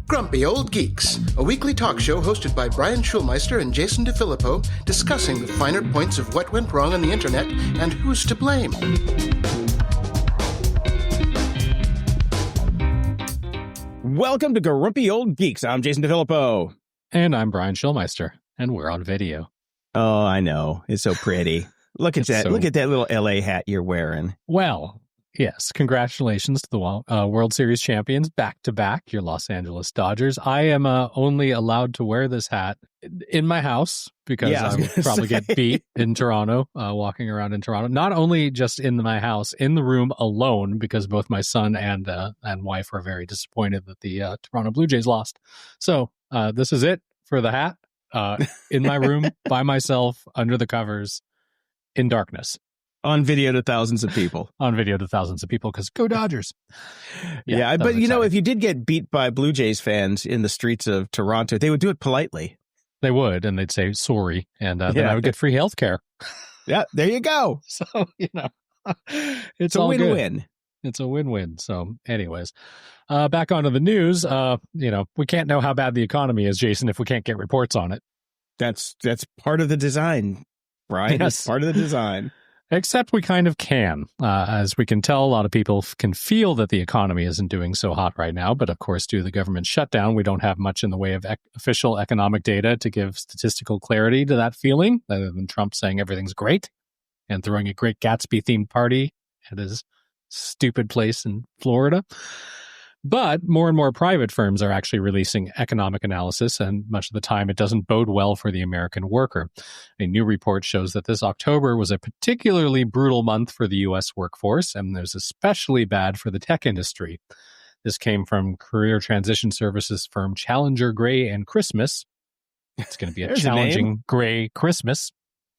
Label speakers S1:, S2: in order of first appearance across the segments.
S1: Grumpy Old Geeks, a weekly talk show hosted by Brian Schulmeister and Jason DeFilippo, discussing the finer points of what went wrong on the internet and who's to blame.
S2: Welcome to Grumpy Old Geeks. I'm Jason DeFilippo.
S3: And I'm Brian Schulmeister, and we're on video.
S2: Oh, I know. It's so pretty. Look at that. Look at that little LA hat you're wearing.
S3: Well, yes. Congratulations to the World Series champions back-to-back, your Los Angeles Dodgers. I am only allowed to wear this hat in my house because I would probably get beat in Toronto, walking around in Toronto. Not only just in my house, in the room alone, because both my son and wife are very disappointed that the Toronto Blue Jays lost. So this is it for the hat. In my room, by myself, under the covers, in darkness.
S2: On video to thousands of people.
S3: On video to thousands of people, because go Dodgers.
S2: Yeah, but you know, if you did get beat by Blue Jays fans in the streets of Toronto, they would do it politely.
S3: They would, and they'd say sorry, and then I would get free health care.
S2: Yeah, there you go.
S3: So, you know, it's
S2: a
S3: all
S2: win-win.
S3: Good. It's a win-win. So anyways, back onto the news. You know, we can't know how bad the economy is, Jason, if we can't get reports on it.
S2: That's part of the design, Brian.
S3: Yes.
S2: It's part of the design.
S3: Except we kind of can. As we can tell, a lot of people can feel that the economy isn't doing so hot right now. But of course, due to the government shutdown, we don't have much in the way of official economic data to give statistical clarity to that feeling, other than Trump saying everything's great and throwing a great Gatsby-themed party at his stupid place in Florida. But more and more private firms are actually releasing economic analysis, and much of the time it doesn't bode well for the American worker. A new report shows that this October was a particularly brutal month for the U.S. workforce, and it was especially bad for the tech industry. This came from career transition services firm Challenger Gray and Christmas. It's going to be a challenging gray Christmas.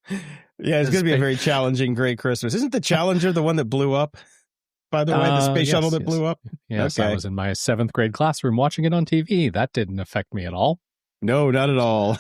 S2: Yeah, it's going to be a very challenging gray Christmas. Isn't the Challenger the one that blew up? By the way, the space shuttle that blew up?
S3: Yes, okay. I was in my 7th grade classroom watching it on TV. That didn't affect me at all.
S2: No, not at all.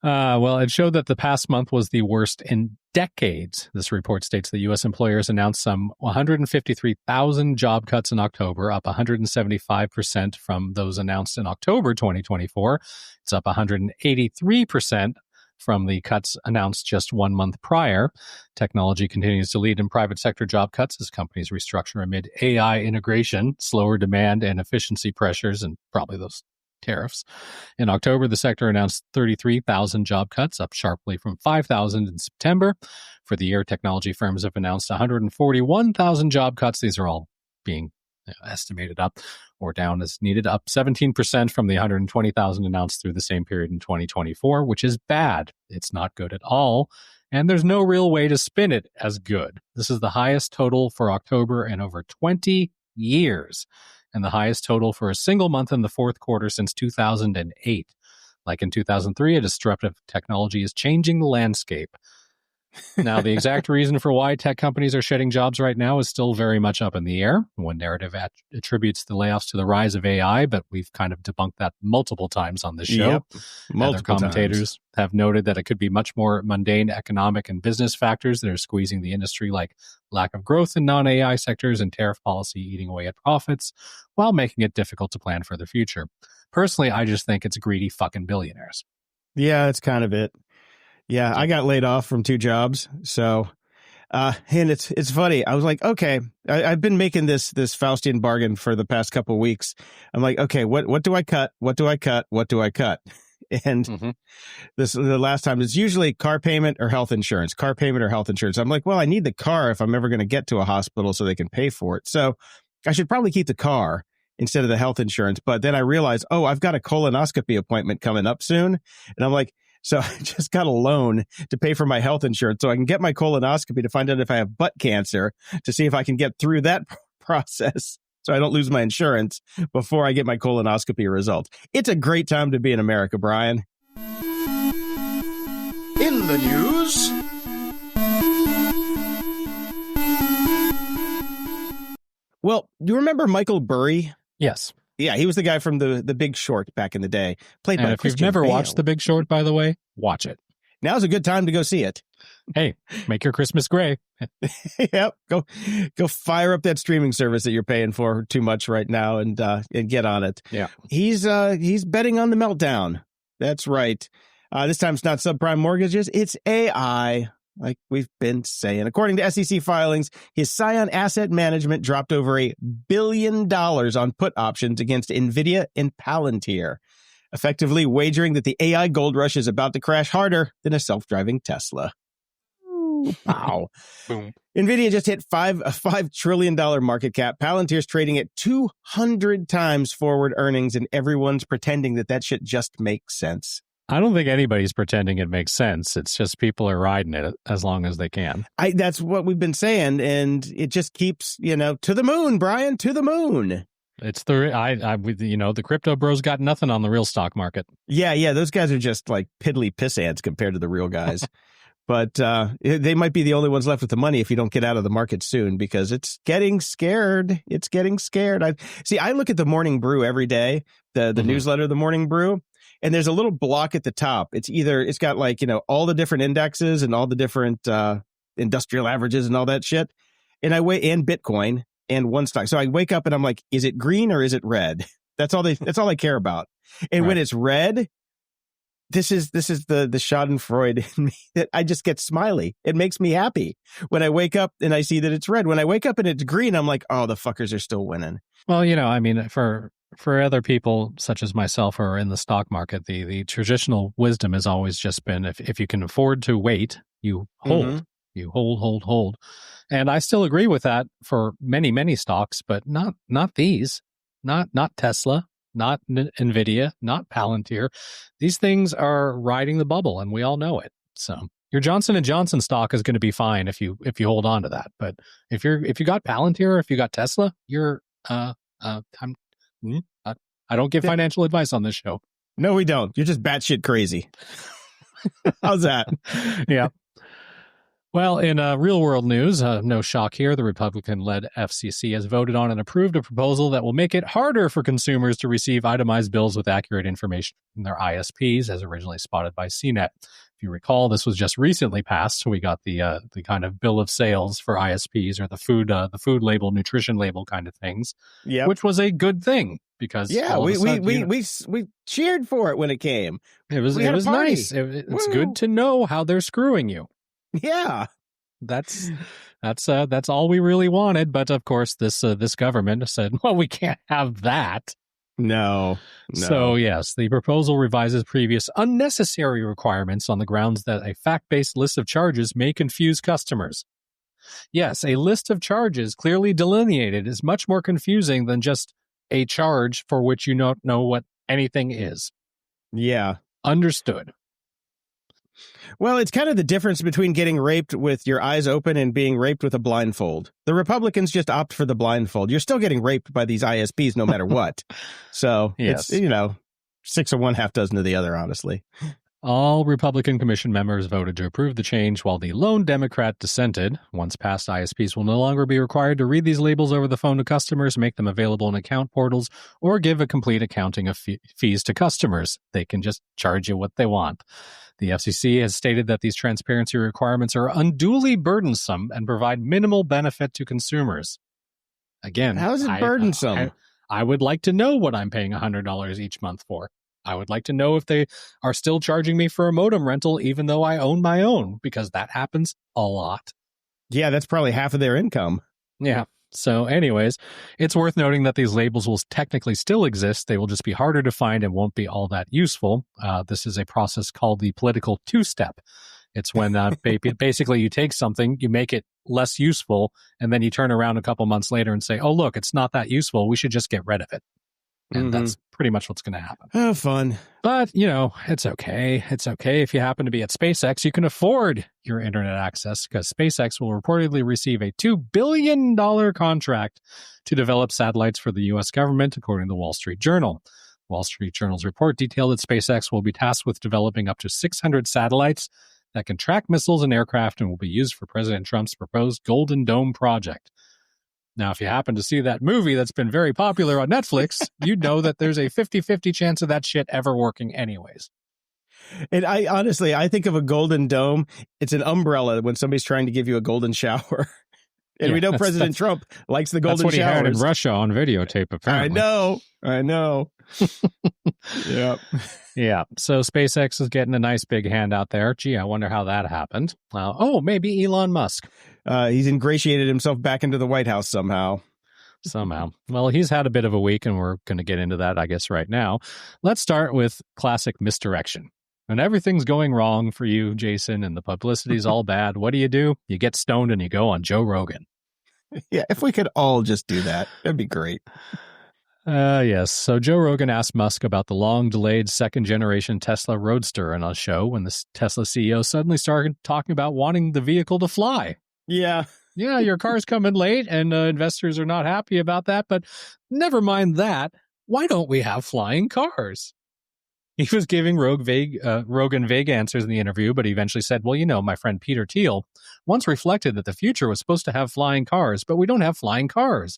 S3: Well, it showed that the past month was the worst in decades. This report states that U.S. employers announced some 153,000 job cuts in October, up 175% from those announced in October 2024. It's up 183% from the cuts announced just 1 month prior. Technology continues to lead in private sector job cuts as companies restructure amid AI integration, slower demand, and efficiency pressures, and probably those tariffs. In October, the sector announced 33,000 job cuts, up sharply from 5,000 in September. For the year, technology firms have announced 141,000 job cuts. These are all being estimated up or down as needed, up 17% from the 120,000 announced through the same period in 2024, which is bad. It's not good at all, and there's no real way to spin it as good. This is the highest total for October in over 20 years, and the highest total for a single month in the fourth quarter since 2008. Like in 2003, a disruptive technology is changing the landscape. Now, the exact reason for why tech companies are shedding jobs right now is still very much up in the air. One narrative attributes the layoffs to the rise of AI, but we've kind of debunked that multiple times on this show.
S2: Yep, multiple
S3: Other commentators have noted that it could be much more mundane economic and business factors that are squeezing the industry, like lack of growth in non-AI sectors and tariff policy eating away at profits, while making it difficult to plan for the future. Personally, I just think it's greedy fucking billionaires.
S2: Yeah, that's kind of it. Yeah, I got laid off from 2 jobs. So, and it's funny. I was like, okay, I've been making this Faustian bargain for the past couple of weeks. I'm like, okay, what do I cut? What do I cut? What do I cut? And the last time, it's usually car payment or health insurance, car payment or health insurance. I'm like, well, I need the car if I'm ever going to get to a hospital so they can pay for it. So I should probably keep the car instead of the health insurance. But then I realized, oh, I've got a colonoscopy appointment coming up soon. And I'm like, so I just got a loan to pay for my health insurance so I can get my colonoscopy to find out if I have butt cancer, to see if I can get through that process so I don't lose my insurance before I get my colonoscopy results. It's a great time to be in America, Brian.
S1: In the news,
S2: well, do you remember Michael Burry?
S3: Yes.
S2: Yeah, he was the guy from the Big Short back in the day. Played by
S3: if you've never watched The Big Short, by the way, watch it.
S2: now's a good time to go see it.
S3: Hey, make your Christmas gray.
S2: Yep. Go fire up that streaming service that you're paying for too much right now and get on it.
S3: Yeah.
S2: He's betting on the meltdown. That's right. This time it's not subprime mortgages. It's AI, like we've been saying. According to SEC filings, his Scion Asset Management dropped over $1 billion on put options against NVIDIA and Palantir, effectively wagering that the AI gold rush is about to crash harder than a self-driving Tesla. Wow.
S3: Boom.
S2: NVIDIA just hit a $5 trillion market cap. Palantir's trading at 200 times forward earnings, and everyone's pretending that shit just makes sense.
S3: I don't think anybody's pretending it makes sense. It's just people are riding it as long as they can.
S2: That's what we've been saying, and it just keeps, to the moon, Brian, to the moon.
S3: It's the crypto bros got nothing on the real stock market.
S2: Yeah, those guys are just like piddly piss ants compared to the real guys. But they might be the only ones left with the money if you don't get out of the market soon, because it's getting scared. It's getting scared. I look at the Morning Brew every day, the newsletter, the Morning Brew, and there's a little block at the top. It's got like, all the different indexes and all the different industrial averages and all that shit. And and Bitcoin and one stock. So I wake up and I'm like, is it green or is it red? That's all I care about. And when it's red, this is the Schadenfreude in me that I just get smiley. It makes me happy when I wake up and I see that it's red. When I wake up and it's green, I'm like, oh, the fuckers are still winning.
S3: Well, for other people such as myself who are in the stock market, the traditional wisdom has always just been if you can afford to wait, you hold. Mm-hmm. You hold. And I still agree with that for many, many stocks, but not these, not Tesla. Not NVIDIA, not Palantir. These things are riding the bubble, and we all know it. So your Johnson & Johnson stock is going to be fine if you hold on to that. But if you got Palantir or if you got Tesla, you're I don't give financial advice on this show.
S2: No, we don't. You're just batshit crazy. How's that?
S3: Yeah. Well, in real-world news, no shock here, the Republican-led FCC has voted on and approved a proposal that will make it harder for consumers to receive itemized bills with accurate information from their ISPs, as originally spotted by CNET. If you recall, this was just recently passed, so we got the kind of bill of sales for ISPs, or the food label, nutrition label kind of things, which was a good thing. Because
S2: we cheered for it when it came.
S3: It was nice. It's good to know how they're screwing you.
S2: Yeah,
S3: that's all we really wanted. But of course, this government said, well, we can't have that.
S2: No.
S3: So yes, the proposal revises previous unnecessary requirements on the grounds that a fact-based list of charges may confuse customers. Yes, a list of charges clearly delineated is much more confusing than just a charge for which you don't know what anything is.
S2: Yeah.
S3: Understood.
S2: Well, it's kind of the difference between getting raped with your eyes open and being raped with a blindfold. The Republicans just opt for the blindfold. You're still getting raped by these ISPs no matter what. So
S3: yes.
S2: It's, 6 of one, half dozen of the other, honestly.
S3: All Republican Commission members voted to approve the change, while the lone Democrat dissented. Once passed, ISPs will no longer be required to read these labels over the phone to customers, make them available in account portals, or give a complete accounting of fees to customers. They can just charge you what they want. The FCC has stated that these transparency requirements are unduly burdensome and provide minimal benefit to consumers. Again,
S2: how is it burdensome?
S3: I would like to know what I'm paying $100 each month for. I would like to know if they are still charging me for a modem rental, even though I own my own, because that happens a lot.
S2: Yeah, that's probably half of their income.
S3: Yeah. So anyways, it's worth noting that these labels will technically still exist. They will just be harder to find and won't be all that useful. This is a process called the political two-step. It's when basically you take something, you make it less useful, and then you turn around a couple months later and say, oh, look, it's not that useful. We should just get rid of it. And that's pretty much what's going to happen.
S2: Oh, fun.
S3: But, it's okay. It's okay if you happen to be at SpaceX. You can afford your internet access because SpaceX will reportedly receive a $2 billion contract to develop satellites for the U.S. government, according to the Wall Street Journal. Wall Street Journal's report detailed that SpaceX will be tasked with developing up to 600 satellites that can track missiles and aircraft and will be used for President Trump's proposed Golden Dome project. Now, if you happen to see that movie that's been very popular on Netflix, you'd know that there's a 50-50 chance of that shit ever working anyways.
S2: And I think of a golden dome. It's an umbrella when somebody's trying to give you a golden shower. And we know President Trump likes the golden showers.
S3: That's what he had in Russia on videotape, apparently.
S2: I know. Yep.
S3: Yeah. So SpaceX is getting a nice big hand out there. Gee, I wonder how that happened. Maybe Elon Musk.
S2: He's ingratiated himself back into the White House somehow.
S3: Well, he's had a bit of a week, and we're going to get into that, I guess, right now. Let's start with classic misdirection. When everything's going wrong for you, Jason, and the publicity's all bad, what do? You get stoned and you go on Joe Rogan.
S2: Yeah, if we could all just do that, that'd be great.
S3: Yes. So Joe Rogan asked Musk about the long-delayed second-generation Tesla Roadster in a show when the Tesla CEO suddenly started talking about wanting the vehicle to fly.
S2: Yeah.
S3: Yeah, your car's coming late, and investors are not happy about that, but never mind that. Why don't we have flying cars? He was giving Rogan vague answers in the interview, but he eventually said, well, my friend Peter Thiel once reflected that the future was supposed to have flying cars, but we don't have flying cars.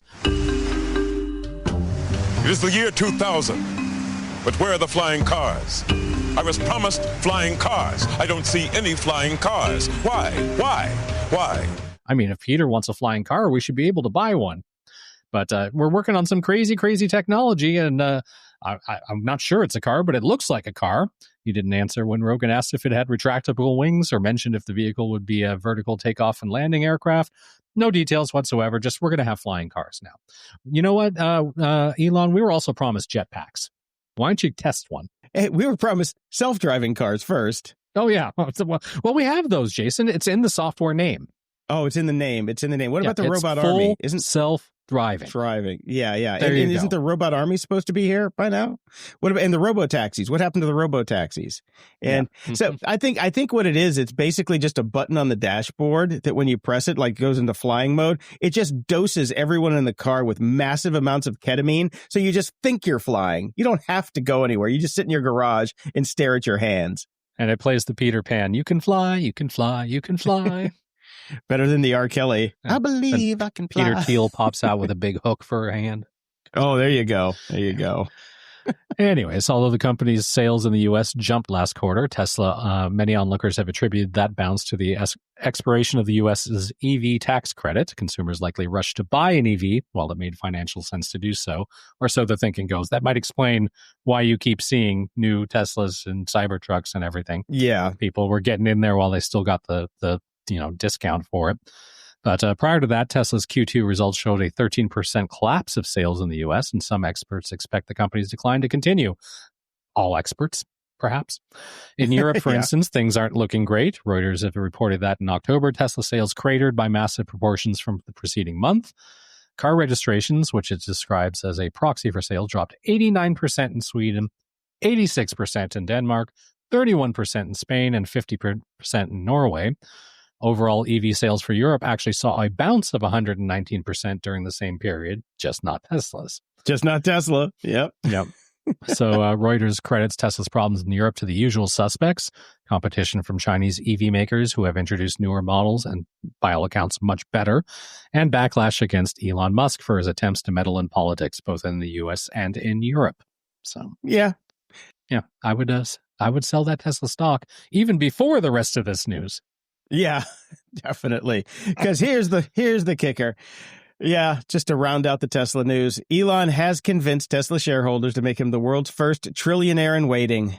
S4: It is the year 2000, but where are the flying cars? I was promised flying cars. I don't see any flying cars. Why?
S3: I mean, if Peter wants a flying car, we should be able to buy one. But we're working on some crazy, crazy technology, and I'm not sure it's a car, but it looks like a car. He didn't answer when Rogan asked if it had retractable wings or mentioned if the vehicle would be a vertical takeoff and landing aircraft. No details whatsoever. Just we're going to have flying cars now. You know what, Elon? We were also promised jetpacks. Why don't you test one?
S2: Hey, we were promised self-driving cars first.
S3: Oh, yeah. Well, we have those, Jason. It's in the software name.
S2: Oh, it's in the name. What about the robot army?
S3: Isn't self-driving.
S2: Yeah. And isn't the robot army supposed to be here by now? What about the robo-taxis? What happened to the robo-taxis? And so I think what it is, it's basically just a button on the dashboard that when you press it, like goes into flying mode, it just doses everyone in the car with massive amounts of ketamine. So you just think you're flying. You don't have to go anywhere. You just sit in your garage and stare at your hands.
S3: And it plays the Peter Pan. You can fly, you can fly, you can fly.
S2: Better than the R. Kelly. I believe I can fly.
S3: Peter Thiel pops out with a big hook for a hand.
S2: Oh, there you go.
S3: Anyways, although the company's sales in the U.S. jumped last quarter, Tesla, many onlookers have attributed that bounce to the expiration of the U.S.'s EV tax credit. Consumers likely rushed to buy an EV while it made financial sense to do so, or so the thinking goes. That might explain why you keep seeing new Teslas and Cybertrucks and everything.
S2: Yeah.
S3: People were getting in there while they still got the discount for it. But prior to that, Tesla's Q2 results showed a 13% collapse of sales in the U.S., and some experts expect the company's decline to continue. All experts, perhaps. In Europe, for instance, things aren't looking great. Reuters have reported that in October, Tesla sales cratered by massive proportions from the preceding month. Car registrations, which it describes as a proxy for sales, dropped 89% in Sweden, 86% in Denmark, 31% in Spain, and 50% in Norway. Overall, EV sales for Europe actually saw a bounce of 119% during the same period, just not Tesla's.
S2: Just not Tesla. Yep.
S3: So Reuters credits Tesla's problems in Europe to the usual suspects, competition from Chinese EV makers who have introduced newer models and, by all accounts, much better, and backlash against Elon Musk for his attempts to meddle in politics, both in the U.S. and in Europe. So, yeah, I would sell that Tesla stock even before the rest of this news.
S2: Yeah, definitely. Because here's the kicker. Yeah, just to round out the Tesla news, Elon has convinced Tesla shareholders to make him the world's first trillionaire in waiting.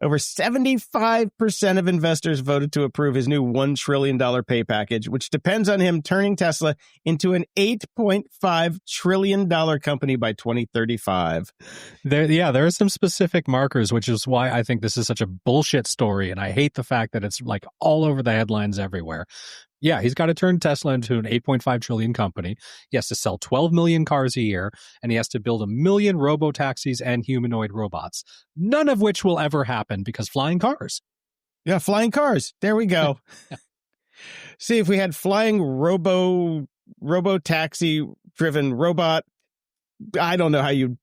S2: Over 75% of investors voted to approve his new $1 trillion pay package, which depends on him turning Tesla into an $8.5 trillion company by 2035.
S3: There are some specific markers, which is why I think this is such a bullshit story. And I hate the fact that it's like all over the headlines everywhere. Yeah, he's got to turn Tesla into an 8.5 trillion company. He has to sell 12 million cars a year, and he has to build 1 million robo-taxis and humanoid robots, none of which will ever happen because flying cars.
S2: Yeah, flying cars. There we go. See, if we had flying robo-taxi driven robot, I don't know how you'd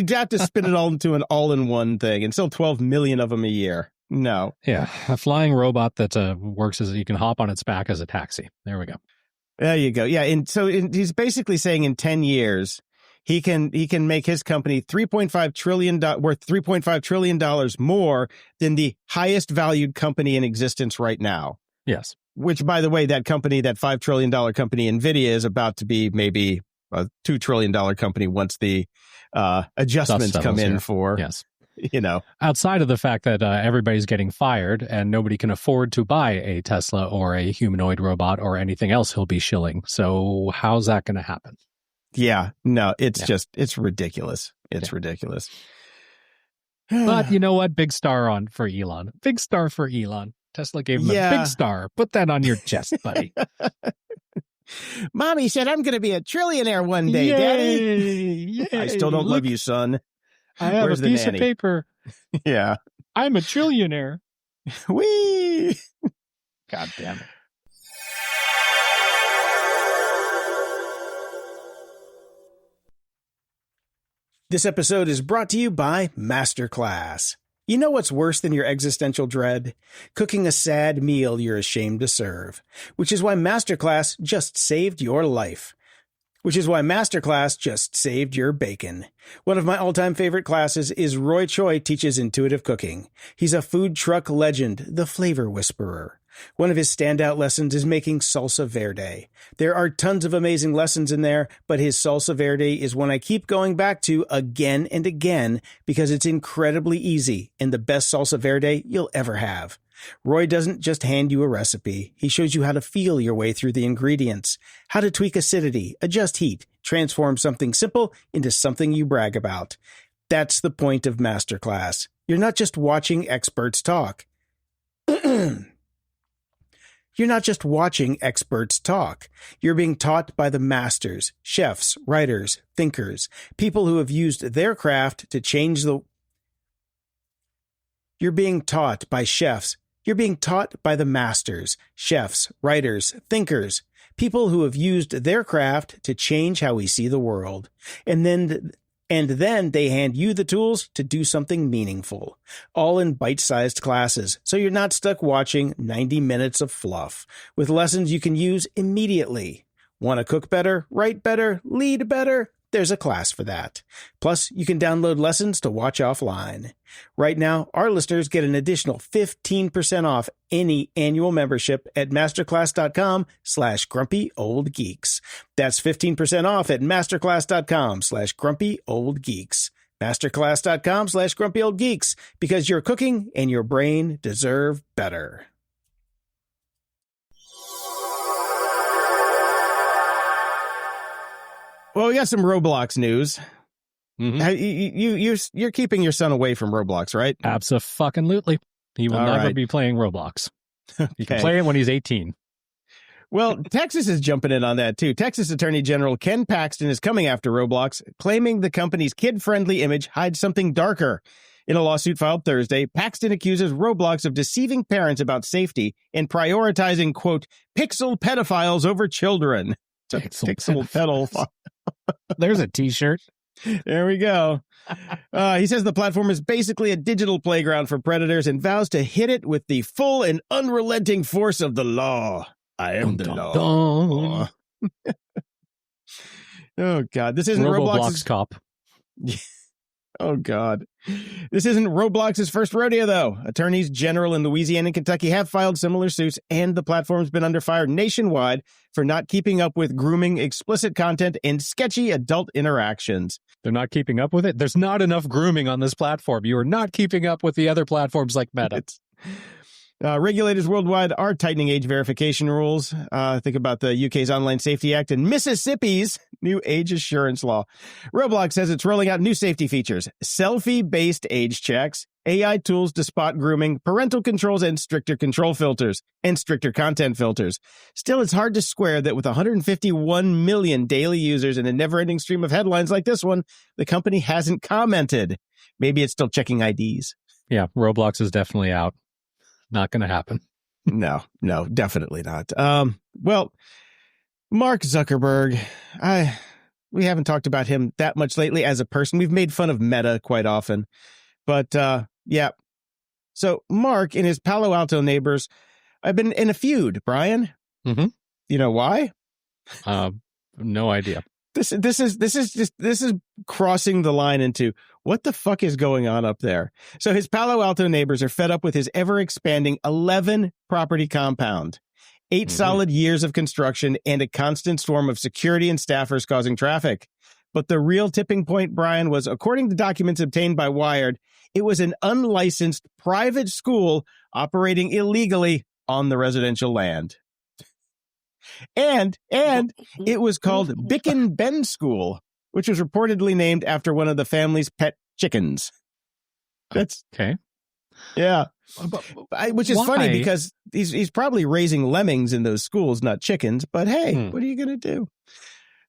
S2: have to spin it all into an all-in-one thing and sell 12 million of them a year. No.
S3: Yeah, a flying robot that works as you can hop on its back as a taxi. There we go.
S2: There you go. Yeah, and so he's basically saying in 10 years, he can make his company $3.5 trillion worth $3.5 trillion more than the highest valued company in existence right now.
S3: Yes.
S2: Which, by the way, that company, that $5 trillion company, NVIDIA, is about to be maybe a $2 trillion company once the adjustments come in for,
S3: yes.
S2: Outside
S3: of the fact that everybody's getting fired and nobody can afford to buy a Tesla or a humanoid robot or anything else he'll be shilling. So how's that going to happen?
S2: Yeah, no, it's ridiculous. It's ridiculous.
S3: But you know what? Big star for Elon. Big star for Elon. Tesla gave him a big star. Put that on your chest, buddy.
S2: Mommy said I'm going to be a trillionaire one day, Daddy.
S3: Yay.
S2: I still don't love you, son.
S3: I have
S2: Where's
S3: a piece of paper.
S2: Yeah.
S3: I'm a trillionaire.
S2: Whee!
S3: God damn it.
S2: This episode is brought to you by Masterclass. You know what's worse than your existential dread? Cooking a sad meal you're ashamed to serve. Which is why Masterclass just saved your life. Which is why Masterclass just saved your bacon. One of my all-time favorite classes is Roy Choi Teaches Intuitive Cooking. He's a food truck legend, the flavor whisperer. One of his standout lessons is making salsa verde. There are tons of amazing lessons in there, but his salsa verde is one I keep going back to again and again because it's incredibly easy and the best salsa verde you'll ever have. Roy doesn't just hand you a recipe. He shows you how to feel your way through the ingredients, how to tweak acidity, adjust heat, transform something simple into something you brag about. That's the point of Masterclass. You're not just watching experts talk. You're not just watching experts talk. You're being taught by the masters, chefs, writers, thinkers, people who have used their craft to change the... You're being taught by chefs. You're being taught by the masters, chefs, writers, thinkers, people who have used their craft to change how we see the world. And then they hand you the tools to do something meaningful, all in bite-sized classes, so you're not stuck watching 90 minutes of fluff, with lessons you can use immediately. Want to cook better, write better, lead better? There's a class for that. Plus, you can download lessons to watch offline. Right now, our listeners get an additional 15% off any annual membership at masterclass.com/grumpyoldgeeks. That's 15% off at masterclass.com/grumpyoldgeeks. Masterclass.com/grumpyoldgeeks, because your cooking and your brain deserve better. Well, we got some Roblox news. Mm-hmm. You're keeping your son away from Roblox, right?
S3: Abso-fucking-lutely. He will never be playing Roblox. He can play it when he's 18.
S2: Well, Texas is jumping in on that, too. Texas Attorney General Ken Paxton is coming after Roblox, claiming the company's kid-friendly image hides something darker. In a lawsuit filed Thursday, Paxton accuses Roblox of deceiving parents about safety and prioritizing, quote, pixel pedophiles over children. Pixel pedophile.
S3: There's a t-shirt.
S2: There we go. He says the platform is basically a digital playground for predators and vows to hit it with the full and unrelenting force of the law. I am the law. Oh, God. This isn't Roblox's
S3: cop.
S2: Oh, God. This isn't Roblox's first rodeo, though. Attorneys general in Louisiana and Kentucky have filed similar suits, and the platform's been under fire nationwide for not keeping up with grooming, explicit content, and sketchy adult interactions.
S3: They're not keeping up with it? There's not enough grooming on this platform. You are not keeping up with the other platforms like Meta.
S2: Regulators worldwide are tightening age verification rules. Think about the UK's Online Safety Act and Mississippi's new age assurance law. Roblox says it's rolling out new safety features, selfie-based age checks, AI tools to spot grooming, parental controls, and stricter control filters, and stricter content filters. Still, it's hard to square that with 151 million daily users and a never-ending stream of headlines like this one, the company hasn't commented. Maybe it's still checking IDs.
S3: Yeah, Roblox is definitely out. Not going to happen.
S2: No, definitely not. Well, Mark Zuckerberg, we haven't talked about him that much lately as a person. We've made fun of Meta quite often. But, yeah. So Mark and his Palo Alto neighbors have been in a feud, Brian.
S3: Mm-hmm.
S2: You know why?
S3: No idea.
S2: This is crossing the line into what the fuck is going on up there. So his Palo Alto neighbors are fed up with his ever expanding 11 property compound, 8 solid years of construction, and a constant swarm of security and staffers causing traffic. But the real tipping point, Brian, was, according to documents obtained by Wired, it was an unlicensed private school operating illegally on the residential land. And it was called Bicken Ben School, which was reportedly named after one of the family's pet chickens. That's
S3: okay.
S2: Yeah. Which is funny
S3: Why?
S2: because he's probably raising lemmings in those schools, not chickens. But hey, what are you going to do?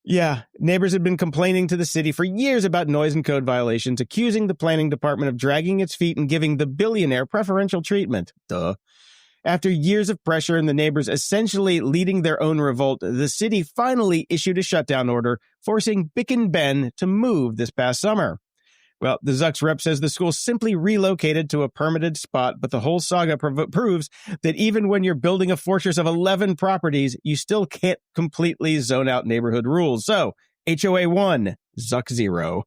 S2: Yeah. Neighbors had been complaining to the city for years about noise and code violations, accusing the planning department of dragging its feet and giving the billionaire preferential treatment. Duh. After years of pressure and the neighbors essentially leading their own revolt, the city finally issued a shutdown order, forcing Bicken Ben to move this past summer. Well, the Zucks rep says the school simply relocated to a permitted spot, but the whole saga proves that even when you're building a fortress of 11 properties, you still can't completely zone out neighborhood rules. So, HOA 1, Zuck 0.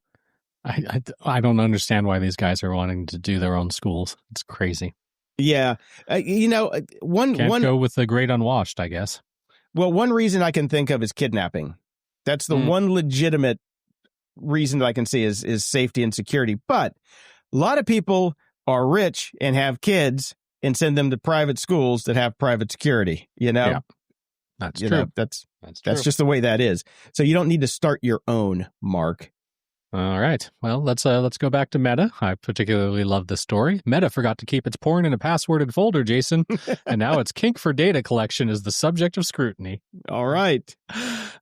S3: I don't understand why these guys are wanting to do their own schools. It's crazy.
S2: Yeah.
S3: Can't go with the great unwashed, I guess.
S2: Well, one reason I can think of is kidnapping. That's the one legitimate reason that I can see is safety and security. But a lot of people are rich and have kids and send them to private schools that have private security,
S3: Yeah, that's true.
S2: That's
S3: true.
S2: just the way that is. So you don't need to start your own, Mark.
S3: All right. Well, let's go back to Meta. I particularly love this story. Meta forgot to keep its porn in a passworded folder, Jason, and now its kink for data collection is the subject of scrutiny.
S2: All right.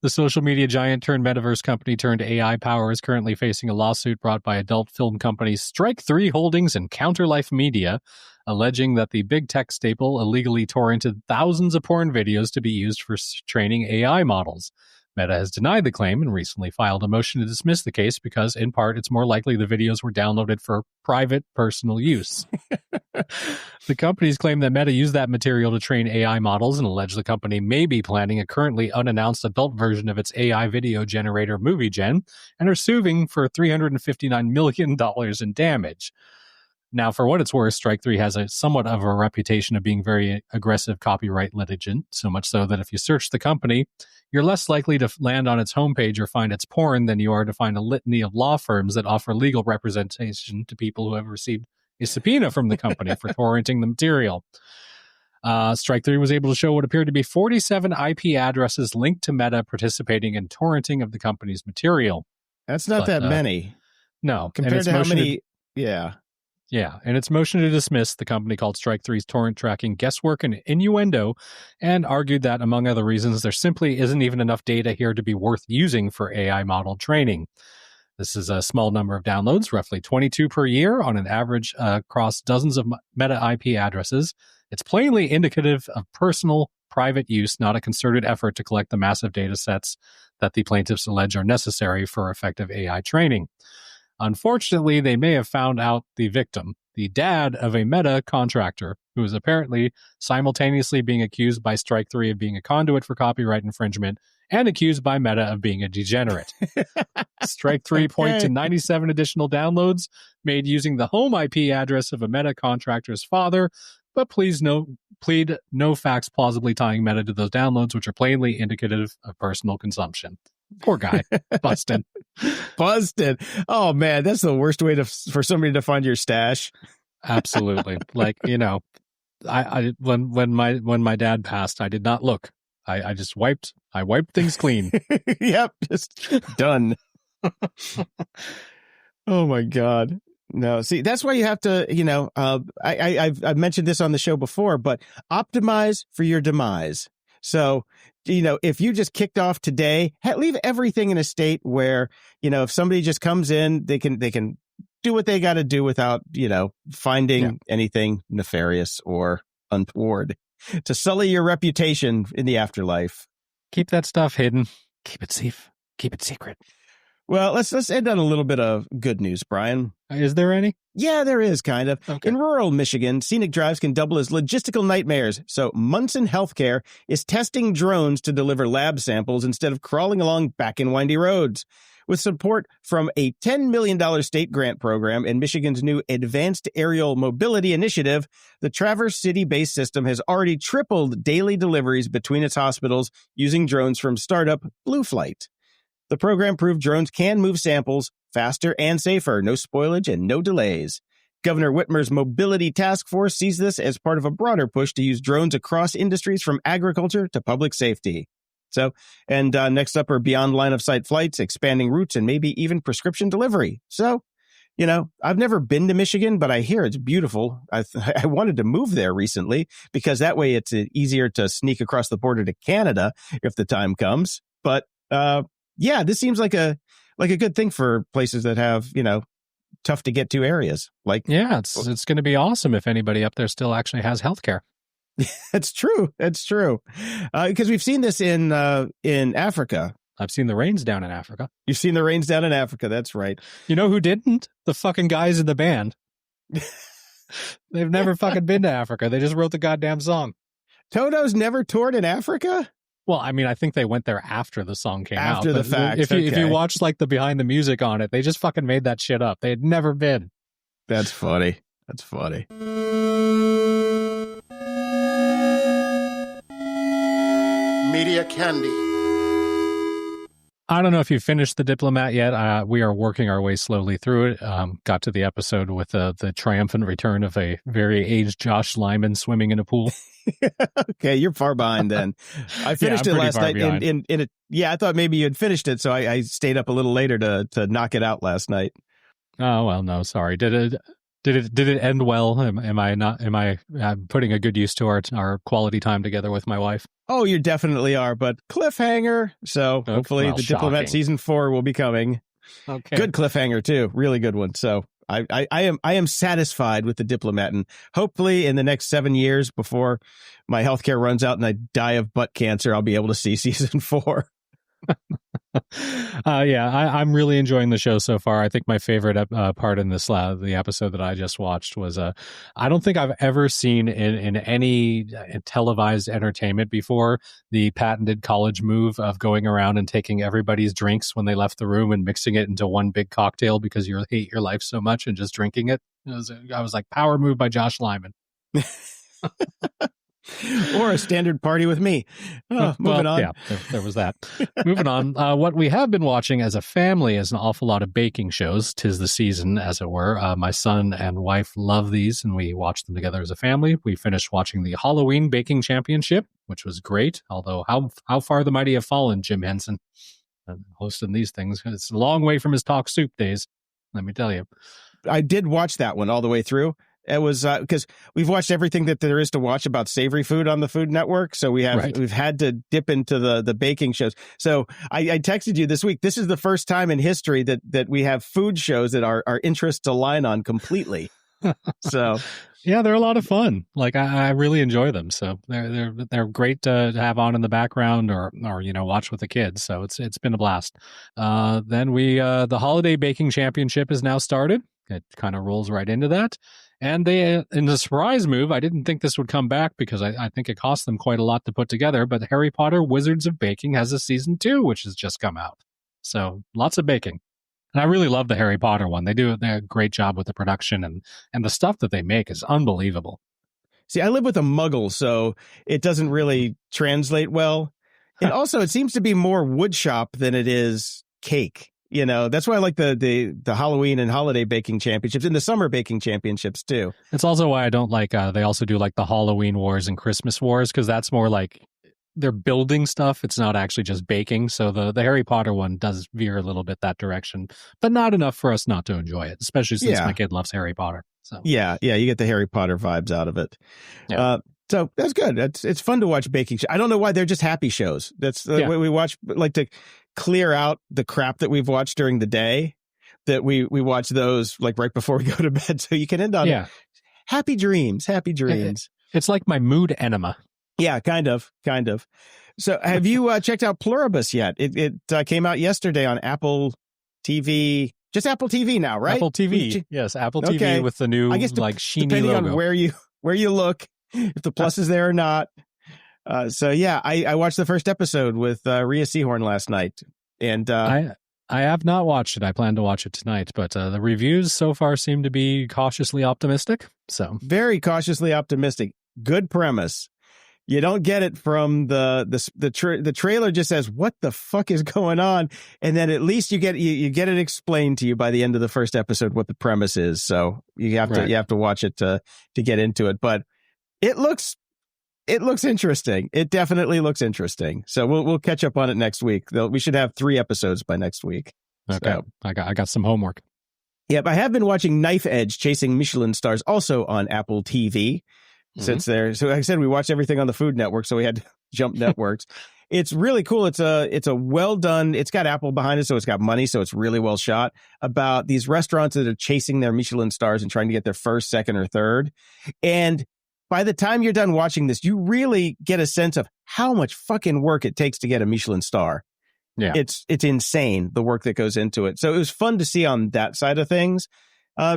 S3: The social media giant turned metaverse company turned AI power is currently facing a lawsuit brought by adult film companies Strike 3 Holdings and Counterlife Media, alleging that the big tech staple illegally torrented thousands of porn videos to be used for training AI models. Meta has denied the claim and recently filed a motion to dismiss the case because, in part, it's more likely the videos were downloaded for private, personal use. The companies claim that Meta used that material to train AI models and allege the company may be planning a currently unannounced adult version of its AI video generator MovieGen and are suing for $359 million in damage. Now, for what it's worth, Strike 3 has a somewhat of a reputation of being very aggressive copyright litigant, so much so that if you search the company, you're less likely to land on its homepage or find its porn than you are to find a litany of law firms that offer legal representation to people who have received a subpoena from the company for torrenting the material. Strike 3 was able to show what appeared to be 47 IP addresses linked to Meta participating in torrenting of the company's material.
S2: That's not that many.
S3: No.
S2: Compared to how many... Yeah.
S3: Yeah, in its motion to dismiss, the company called Strike 3's torrent tracking guesswork and innuendo and argued that, among other reasons, there simply isn't even enough data here to be worth using for AI model training. This is a small number of downloads, roughly 22 per year on an average across dozens of Meta IP addresses. It's plainly indicative of personal, private use, not a concerted effort to collect the massive data sets that the plaintiffs allege are necessary for effective AI training. Unfortunately, they may have found out the victim, the dad of a Meta contractor, who is apparently simultaneously being accused by Strike 3 of being a conduit for copyright infringement and accused by Meta of being a degenerate. Strike 3 point to 97 additional downloads made using the home IP address of a Meta contractor's father, but plead no facts plausibly tying Meta to those downloads, which are plainly indicative of personal consumption. Poor guy. Busted.
S2: Busted. Oh, man, that's the worst way for somebody to find your stash.
S3: Absolutely. Like, I when my dad passed, I did not look. I just wiped things clean.
S2: Yep, just done. Oh my God. No, see, that's why you have to, I've mentioned this on the show before, but optimize for your demise. So, if you just kicked off today, leave everything in a state where, if somebody just comes in, they can do what they got to do without, finding anything nefarious or untoward to sully your reputation in the afterlife.
S3: Keep that stuff hidden. Keep it safe. Keep it secret.
S2: Well, let's end on a little bit of good news, Brian.
S3: Is there any?
S2: Yeah, there is, kind of.
S3: Okay.
S2: In rural Michigan, scenic drives can double as logistical nightmares. So Munson Healthcare is testing drones to deliver lab samples instead of crawling along back in windy roads. With support from a $10 million state grant program and Michigan's new Advanced Aerial Mobility Initiative, the Traverse City-based system has already tripled daily deliveries between its hospitals using drones from startup Blue Flight. The program proved drones can move samples faster and safer, no spoilage and no delays. Governor Whitmer's Mobility Task Force sees this as part of a broader push to use drones across industries from agriculture to public safety. So, and next up are beyond line-of-sight flights, expanding routes, and maybe even prescription delivery. So, you know, I've never been to Michigan, but I hear it's beautiful. I wanted to move there recently because that way it's easier to sneak across the border to Canada if the time comes. But yeah, this seems like a good thing for places that have, you know, tough to get to areas. Like,
S3: yeah, it's going to be awesome if anybody up there still actually has healthcare.
S2: It's true. It's true. Because we've seen this in Africa.
S3: I've seen the rains down in Africa.
S2: You've seen the rains down in Africa. That's right.
S3: You know who didn't? The fucking guys in the band. They've never fucking been to Africa. They just wrote the goddamn song.
S2: Toto's never toured in Africa?
S3: Well, I mean, I think they went there after the song came out.
S2: After the fact.
S3: If you watch like the behind the music on it, they just fucking made that shit up. They had never been.
S2: That's funny. That's funny.
S1: Media Candy.
S3: I don't know if you finished The Diplomat yet. We are working our way slowly through it. Got to the episode with the triumphant return of a very aged Josh Lyman swimming in a pool.
S2: Okay, you're far behind then. I finished it last night. I thought maybe you had finished it, so I stayed up a little later to knock it out last night.
S3: Oh well, no, sorry. Did it end well? Am I putting a good use to our quality time together with my wife?
S2: Oh, you definitely are, but cliffhanger. So hopefully The Diplomat season 4 will be coming.
S3: Okay.
S2: Good cliffhanger too. Really good one. So I am satisfied with The Diplomat, and hopefully in the next 7 years before my healthcare runs out and I die of butt cancer, I'll be able to see season 4.
S3: I'm really enjoying the show so far. I think my favorite part in this the episode that I just watched was I don't think I've ever seen in any televised entertainment before the patented college move of going around and taking everybody's drinks when they left the room and mixing it into one big cocktail because you hate your life so much and just drinking it. I was like, power move by Josh Lyman.
S2: Or a standard party with me. Moving on.
S3: Yeah, there was that. Moving on. What we have been watching as a family is an awful lot of baking shows. 'Tis the season, as it were. My son and wife love these, and we watch them together as a family. We finished watching the Halloween Baking Championship, which was great. Although, how far the mighty have fallen, Jim Henson, hosting these things. It's a long way from his Talk Soup days, let me tell you.
S2: I did watch that one all the way through. It was because we've watched everything that there is to watch about savory food on the Food Network. So we've had to dip into the baking shows. So I texted you this week. This is the first time in history that we have food shows that our interests align on completely. So
S3: yeah, they're a lot of fun. Like I really enjoy them. So they're great to have on in the background or watch with the kids. So it's been a blast. Then the Holiday Baking Championship is now started. It kind of rolls right into that. And in the surprise move, I didn't think this would come back because I think it cost them quite a lot to put together. But Harry Potter Wizards of Baking has a season 2, which has just come out. So lots of baking. And I really love the Harry Potter one. They do a great job with the production and the stuff that they make is unbelievable.
S2: See, I live with a muggle, so it doesn't really translate well. And also, it seems to be more wood shop than it is cake. You know, that's why I like the Halloween and holiday baking championships and the summer baking championships, too. It's
S3: also why I don't like they also do like the Halloween Wars and Christmas Wars, because that's more like they're building stuff. It's not actually just baking. So the Harry Potter one does veer a little bit that direction, but not enough for us not to enjoy it, especially since my kid loves Harry Potter. So
S2: yeah, you get the Harry Potter vibes out of it. Yeah. So that's good. It's fun to watch baking shows. I don't know why they're just happy shows. That's the way we watch, like to clear out the crap that we've watched during the day, that we watch those like right before we go to bed. So you can end on happy dreams.
S3: It's like my mood enema.
S2: Yeah, kind of. So have you checked out Pluribus yet? It came out yesterday on Apple TV, just Apple TV now, right?
S3: Apple TV. Yes, Apple TV
S2: Okay.
S3: with the new,
S2: I guess
S3: sheeny
S2: depending
S3: logo.
S2: on where you look, if the plus is there or not. So yeah, I watched the first episode with Rhea Seehorn last night, and
S3: I have not watched it. I plan to watch it tonight, but the reviews so far seem to be cautiously optimistic. So
S2: very cautiously optimistic. Good premise. You don't get it from the trailer. Just says what the fuck is going on, and then at least you get it explained to you by the end of the first episode what the premise is. So you have to watch it to get into it. But it looks interesting. It definitely looks interesting. So we'll catch up on it next week. We should have 3 episodes by next week.
S3: Okay,
S2: So,
S3: I got some homework.
S2: Yep, I have been watching Knife Edge: Chasing Michelin Stars, also on Apple TV. Since there, so like I said, we watch everything on the Food Network, so we had to jump networks. It's really cool. It's a well done. It's got Apple behind it, so it's got money, so it's really well shot. About these restaurants that are chasing their Michelin stars and trying to get their first, second, or third. And by the time you're done watching this, you really get a sense of how much fucking work it takes to get a Michelin star.
S3: Yeah,
S2: it's insane, the work that goes into it. So it was fun to see on that side of things.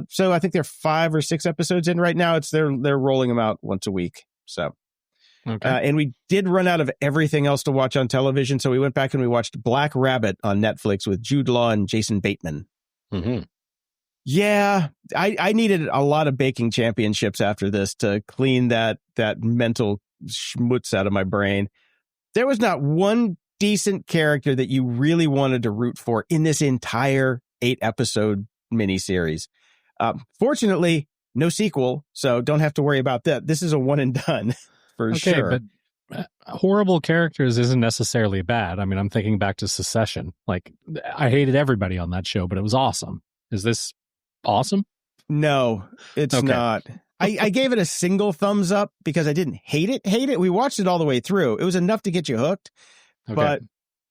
S2: So I think they're 5 or 6 episodes in right now. They're rolling them out once a week. So, and we did run out of everything else to watch on television. So we went back and we watched Black Rabbit on Netflix with Jude Law and Jason Bateman.
S3: Mm-hmm.
S2: Yeah, I needed a lot of baking championships after this to clean that mental schmutz out of my brain. There was not one decent character that you really wanted to root for in this entire 8-episode miniseries. Fortunately, no sequel, so don't have to worry about that. This is a one and done for sure.
S3: But horrible characters isn't necessarily bad. I mean, I'm thinking back to Succession. Like, I hated everybody on that show, but it was awesome. Is this awesome?
S2: No, it's not. I gave it a single thumbs up because I didn't hate it. We watched it all the way through. It was enough to get you hooked, but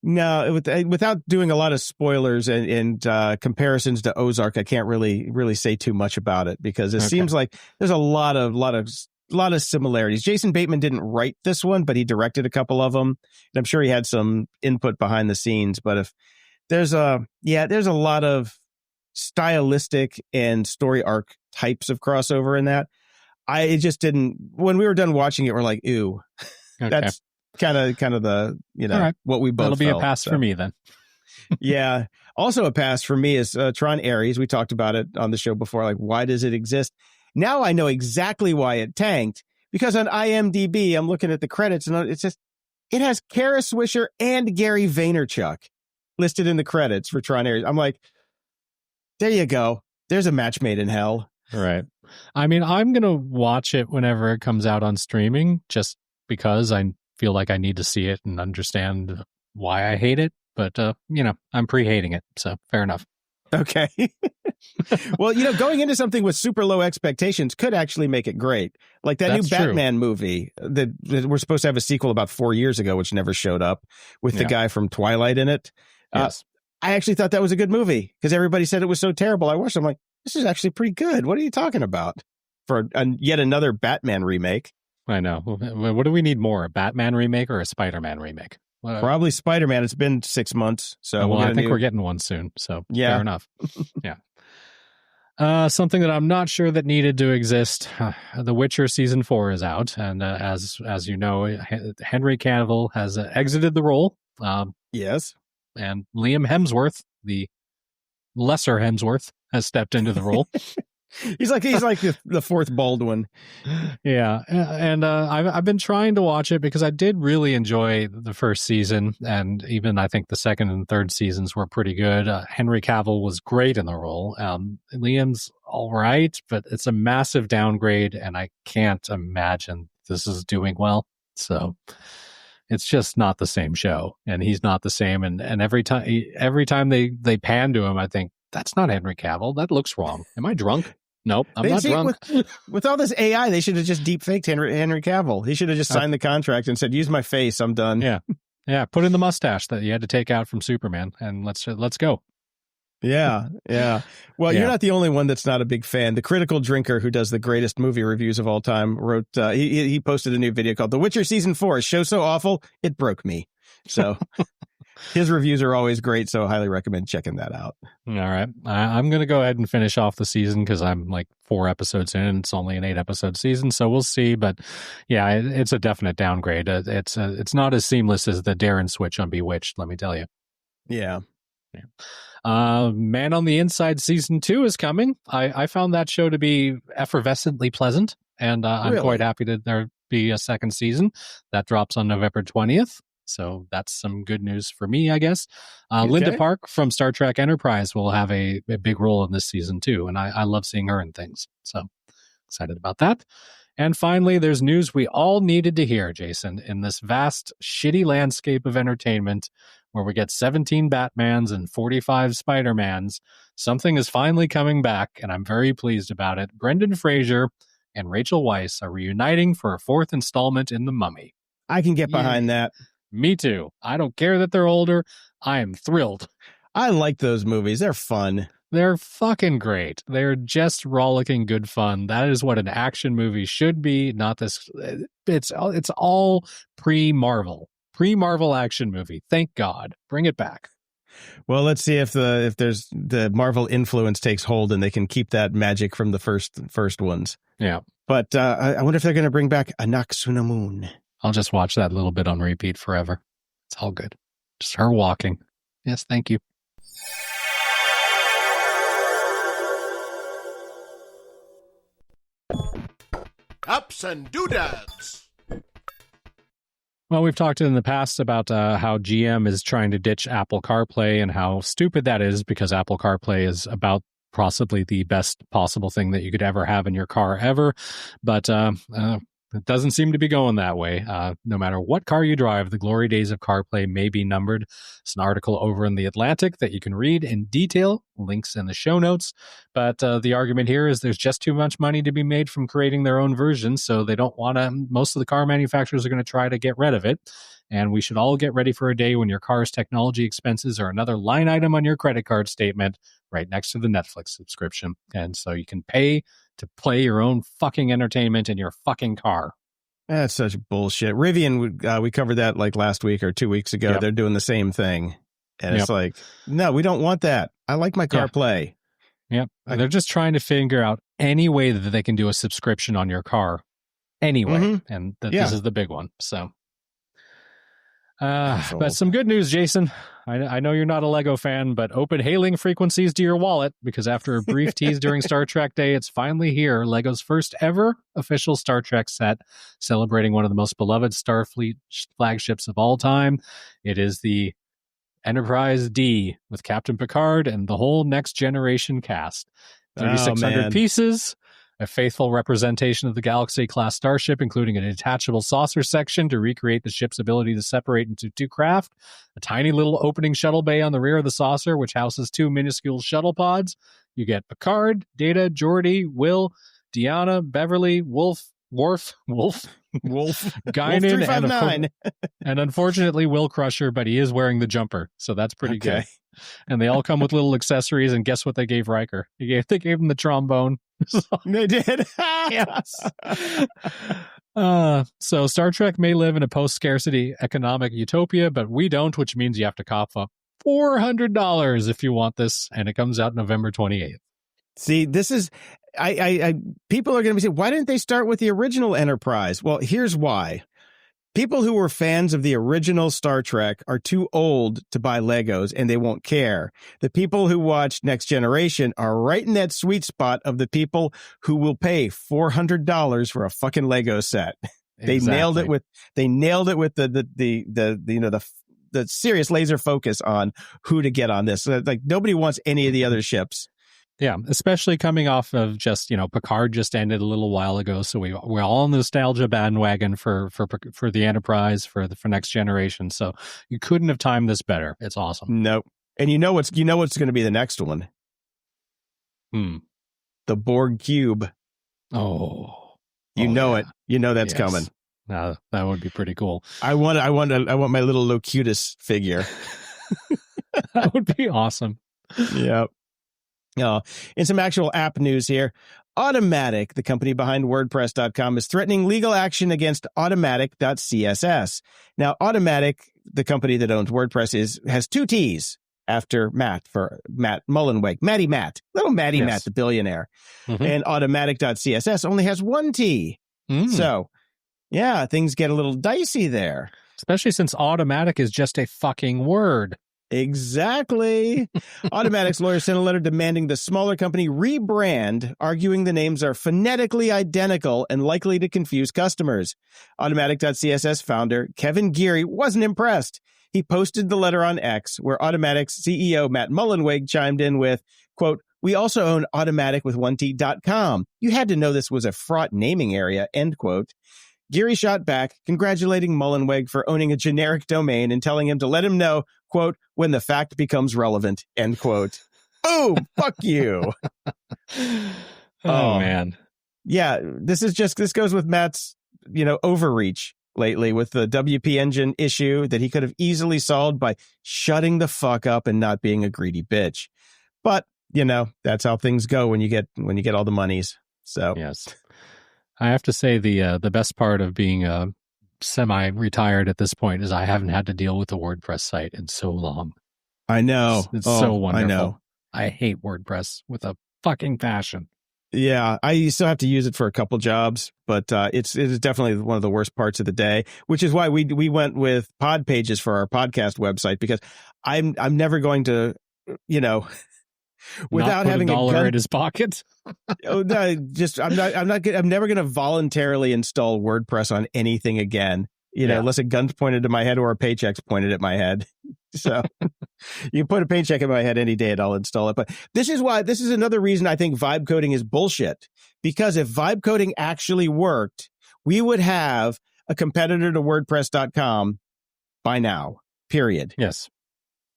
S2: no, without doing a lot of spoilers and comparisons to Ozark, I can't really say too much about it because it seems like there's a lot of similarities. Jason Bateman didn't write this one, but he directed a couple of them, and I'm sure he had some input behind the scenes. But if there's a lot of stylistic and story arc types of crossover in that. It just didn't. When we were done watching it, we're like, "Ew." That's kind of the what we both.
S3: That'll be
S2: felt,
S3: a pass for me then.
S2: Yeah. Also a pass for me is Tron Ares. We talked about it on the show before. Like, why does it exist? Now I know exactly why it tanked, because on IMDb, I'm looking at the credits and it has Kara Swisher and Gary Vaynerchuk listed in the credits for Tron Ares. I'm like, there you go. There's a match made in hell.
S3: Right. I mean, I'm going to watch it whenever it comes out on streaming, just because I feel like I need to see it and understand why I hate it. But, I'm pre-hating it. So fair enough.
S2: Okay. Well, going into something with super low expectations could actually make it great. Like that new Batman movie that we're supposed to have a sequel about 4 years ago, which never showed up, with the guy from Twilight in it.
S3: Yes.
S2: I actually thought that was a good movie because everybody said it was so terrible. I watched it. I'm like, this is actually pretty good. What are you talking about? For yet another Batman remake.
S3: I know. What do we need more? A Batman remake or a Spider-Man remake?
S2: Probably Spider-Man. It's been 6 months. So
S3: I think we're getting one soon. So fair enough. Yeah. Something that I'm not sure that needed to exist. The Witcher season 4 is out. And as you know, Henry Cavill has exited the role.
S2: Yes.
S3: And Liam Hemsworth, the lesser Hemsworth, has stepped into the role.
S2: He's like the fourth Baldwin.
S3: Yeah, and I've been trying to watch it because I did really enjoy the first season, and even I think the second and third seasons were pretty good. Henry Cavill was great in the role. Liam's all right, but it's a massive downgrade, and I can't imagine this is doing well. So it's just not the same show, and he's not the same. And every time they pan to him, I think, that's not Henry Cavill. That looks wrong. Am I drunk? Nope, I'm not drunk.
S2: With all this AI, they should have just deep faked Henry Cavill. He should have just signed the contract and said, "Use my face. I'm done."
S3: Yeah. Put in the mustache that you had to take out from Superman, and let's go.
S2: Yeah. Well, you're not the only one that's not a big fan. The Critical Drinker, who does the greatest movie reviews of all time, wrote. He posted a new video called "The Witcher Season 4 show so awful it broke me." So His reviews are always great, so I highly recommend checking that out.
S3: All right. I'm going to go ahead and finish off the season because I'm like 4 episodes in. It's only an 8-episode season, so we'll see. But yeah, it's a definite downgrade. It's not as seamless as the Darren switch on Bewitched, let me tell you.
S2: Yeah.
S3: Man on the Inside season 2 is coming. I found that show to be effervescently pleasant, and I'm
S2: Really?
S3: quite happy that there be a second season. That drops on November 20th. So that's some good news for me, I guess. Linda Park from Star Trek Enterprise will have a big role in this season too, and I love seeing her in things. So excited about that. And finally, there's news we all needed to hear, Jason, in this vast, shitty landscape of entertainment where we get 17 Batmans and 45 Spider-Mans. Something is finally coming back, and I'm very pleased about it. Brendan Fraser and Rachel Weisz are reuniting for a 4th installment in The Mummy.
S2: I can get behind that.
S3: Me too. I don't care that they're older. I am thrilled.
S2: I like those movies. They're fun.
S3: They're fucking great. They're just rollicking good fun. That is what an action movie should be. Not this. It's all pre-Marvel action movie. Thank God. Bring it back.
S2: Well, let's see if there's the Marvel influence takes hold and they can keep that magic from the first ones.
S3: Yeah.
S2: But I wonder if they're going to bring back Anaksunamun.
S3: I'll just watch that little bit on repeat forever. It's all good. Just her walking. Yes, thank you.
S1: Ups and doodads.
S3: Well, we've talked in the past about how GM is trying to ditch Apple CarPlay and how stupid that is because Apple CarPlay is about possibly the best possible thing that you could ever have in your car ever. But it doesn't seem to be going that way. No matter what car you drive, the glory days of CarPlay may be numbered. It's an article over in The Atlantic that you can read in detail, links in the show notes. But the argument here is there's just too much money to be made from creating their own versions, so they don't want to, most of the car manufacturers are going to try to get rid of it. And we should all get ready for a day when your car's technology expenses are another line item on your credit card statement right next to the Netflix subscription. And so you can pay to play your own fucking entertainment in your fucking car.
S2: That's such bullshit. Rivian, we covered that like last week or 2 weeks ago. Yep. They're doing the same thing. And it's like, no, we don't want that. I like my CarPlay.
S3: Yep. They're just trying to figure out any way that they can do a subscription on your car anyway. Mm-hmm. And this is the big one. So. But some good news, Jason. I know you're not a Lego fan, but open hailing frequencies to your wallet because after a brief tease during Star Trek Day, it's finally here. Lego's first ever official Star Trek set, celebrating one of the most beloved Starfleet flagships of all time. It is the Enterprise D with Captain Picard and the whole Next Generation cast. 3,600 pieces. A faithful representation of the Galaxy-class starship, including a detachable saucer section to recreate the ship's ability to separate into 2 craft, a tiny little opening shuttle bay on the rear of the saucer, which houses 2 minuscule shuttle pods. You get Picard, Data, Geordi, Will, Deanna, Beverly, Worf, Guinan, and unfortunately Will Crusher, but he is wearing the jumper, so that's pretty good. And they all come with little accessories, and guess what they gave Riker? They gave him the trombone.
S2: They did.
S3: Yes. So Star Trek may live in a post-scarcity economic utopia, but we don't, which means you have to cough up $400 if you want this, and it comes out November 28th.
S2: See, this is, people are going to be saying, why didn't they start with the original Enterprise? Well, here's why. People who were fans of the original Star Trek are too old to buy Legos and they won't care. The people who watched Next Generation are right in that sweet spot of the people who will pay $400 for a fucking Lego set. They nailed it with the serious laser focus on who to get on this. Like nobody wants any of the other ships.
S3: Yeah, especially coming off of just, Picard just ended a little while ago, so we're all on the nostalgia bandwagon for the Enterprise, for Next Generation. So you couldn't have timed this better. It's awesome.
S2: Nope. And you know what's going to be the next one? The Borg cube.
S3: Oh,
S2: it. You know that's coming.
S3: That would be pretty cool.
S2: I want my little Locutus figure.
S3: That would be awesome.
S2: Yep. In some actual app news here, Automatic, the company behind WordPress.com, is threatening legal action against Automatic.css. Now, Automatic the company that owns WordPress has two T's after Matt, for Matt Mullenweg, Matty Matt, little Matty
S3: Yes.
S2: Matt, the billionaire.
S3: Mhm.
S2: And automatic.css only has one T. So, yeah, things get a little dicey there.
S3: Especially since automatic is just a fucking word.
S2: Exactly. Automatic's lawyer sent a letter demanding the smaller company rebrand, arguing the names are phonetically identical and likely to confuse customers. Automatic.css founder Kevin Geary wasn't impressed. He posted the letter on X, where Automatic's CEO Matt Mullenweg chimed in with, quote, "We also own Automatic with 1T.com. You had to know this was a fraught naming area," end quote. Geary shot back, congratulating Mullenweg for owning a generic domain and telling him to let him know, quote, "when the fact becomes relevant," end quote. Boom! Fuck you.
S3: Oh, man.
S2: Yeah, this goes with Matt's, overreach lately with the WP Engine issue that he could have easily solved by shutting the fuck up and not being a greedy bitch. But, that's how things go when you get all the monies. So,
S3: yes. I have to say the best part of being semi-retired at this point is I haven't had to deal with the WordPress site in so long.
S2: I know.
S3: It's so wonderful.
S2: I know.
S3: I hate WordPress with a fucking passion.
S2: Yeah, I still have to use it for a couple jobs, but it is definitely one of the worst parts of the day, which is why we went with pod pages for our podcast website, because I'm never going to, without having
S3: a dollar
S2: gun
S3: in his pocket.
S2: I'm never going to voluntarily install WordPress on anything again, unless a gun's pointed to my head or a paycheck's pointed at my head. So you can put a paycheck in my head any day and I'll install it. But this is another reason I think vibe coding is bullshit, because if vibe coding actually worked, we would have a competitor to WordPress.com by now, period.
S3: Yes.